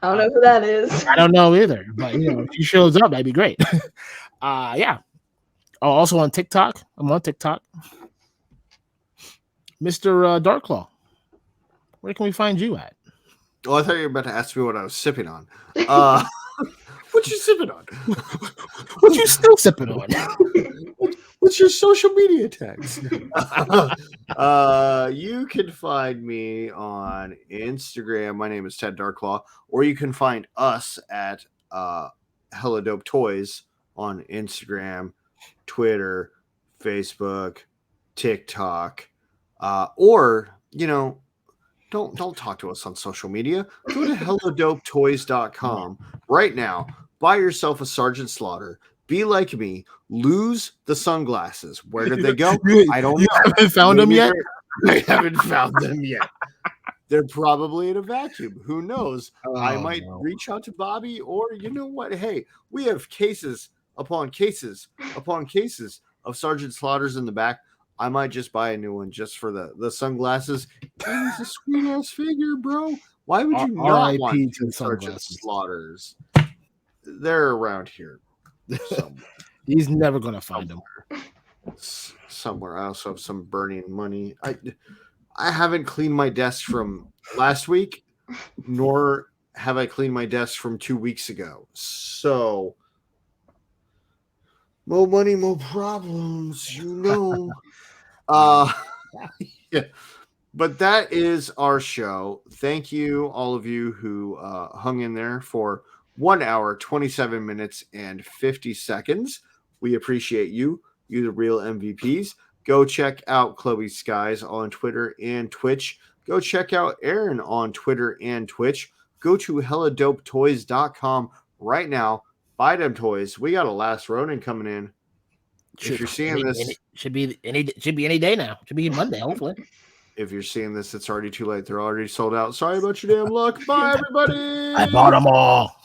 I don't know who that is. I don't know either, but if she shows up, that'd be great. Yeah. Oh, also on TikTok. I'm on TikTok. Mr. DarkClaw, where can we find you at? Oh, I thought you were about to ask me what I was sipping on. What you sipping on? What you still sipping on? What's your social media tags? You can find me on Instagram. My name is Ted DarkClaw, or you can find us at Hella Dope Toys on Instagram, Twitter, Facebook, TikTok, or don't talk to us on social media. Go to helladopetoys.com right now. Buy yourself a Sergeant Slaughter. Be like me. Lose the sunglasses. Where did they go? I don't know. You haven't found them yet? I haven't found them yet. They're probably in a vacuum. Who knows? I might reach out to Bobby, or you know what? Hey, we have cases upon cases upon cases of Sergeant Slaughters in the back. I might just buy a new one just for the sunglasses. He's a sweet ass figure, bro. Why would you not want two Sergeant Slaughters? They're around here somewhere. He's never gonna find them. Somewhere. I also have some burning money. I haven't cleaned my desk from last week, nor have I cleaned my desk from 2 weeks ago. So, more money, more problems, Yeah. But that is our show. Thank you, all of you who hung in there for 1 hour, 27 minutes, and 50 seconds. We appreciate you. You're the real MVPs. Go check out Cloey Skies on Twitter and Twitch. Go check out Aaron on Twitter and Twitch. Go to helladopetoys.com right now. Buy them toys. We got a Last Ronin coming in. If you're seeing this, should be any day now. Should be Monday, hopefully. If you're seeing this, it's already too late. They're already sold out. Sorry about your damn luck. Bye, everybody. I bought them all.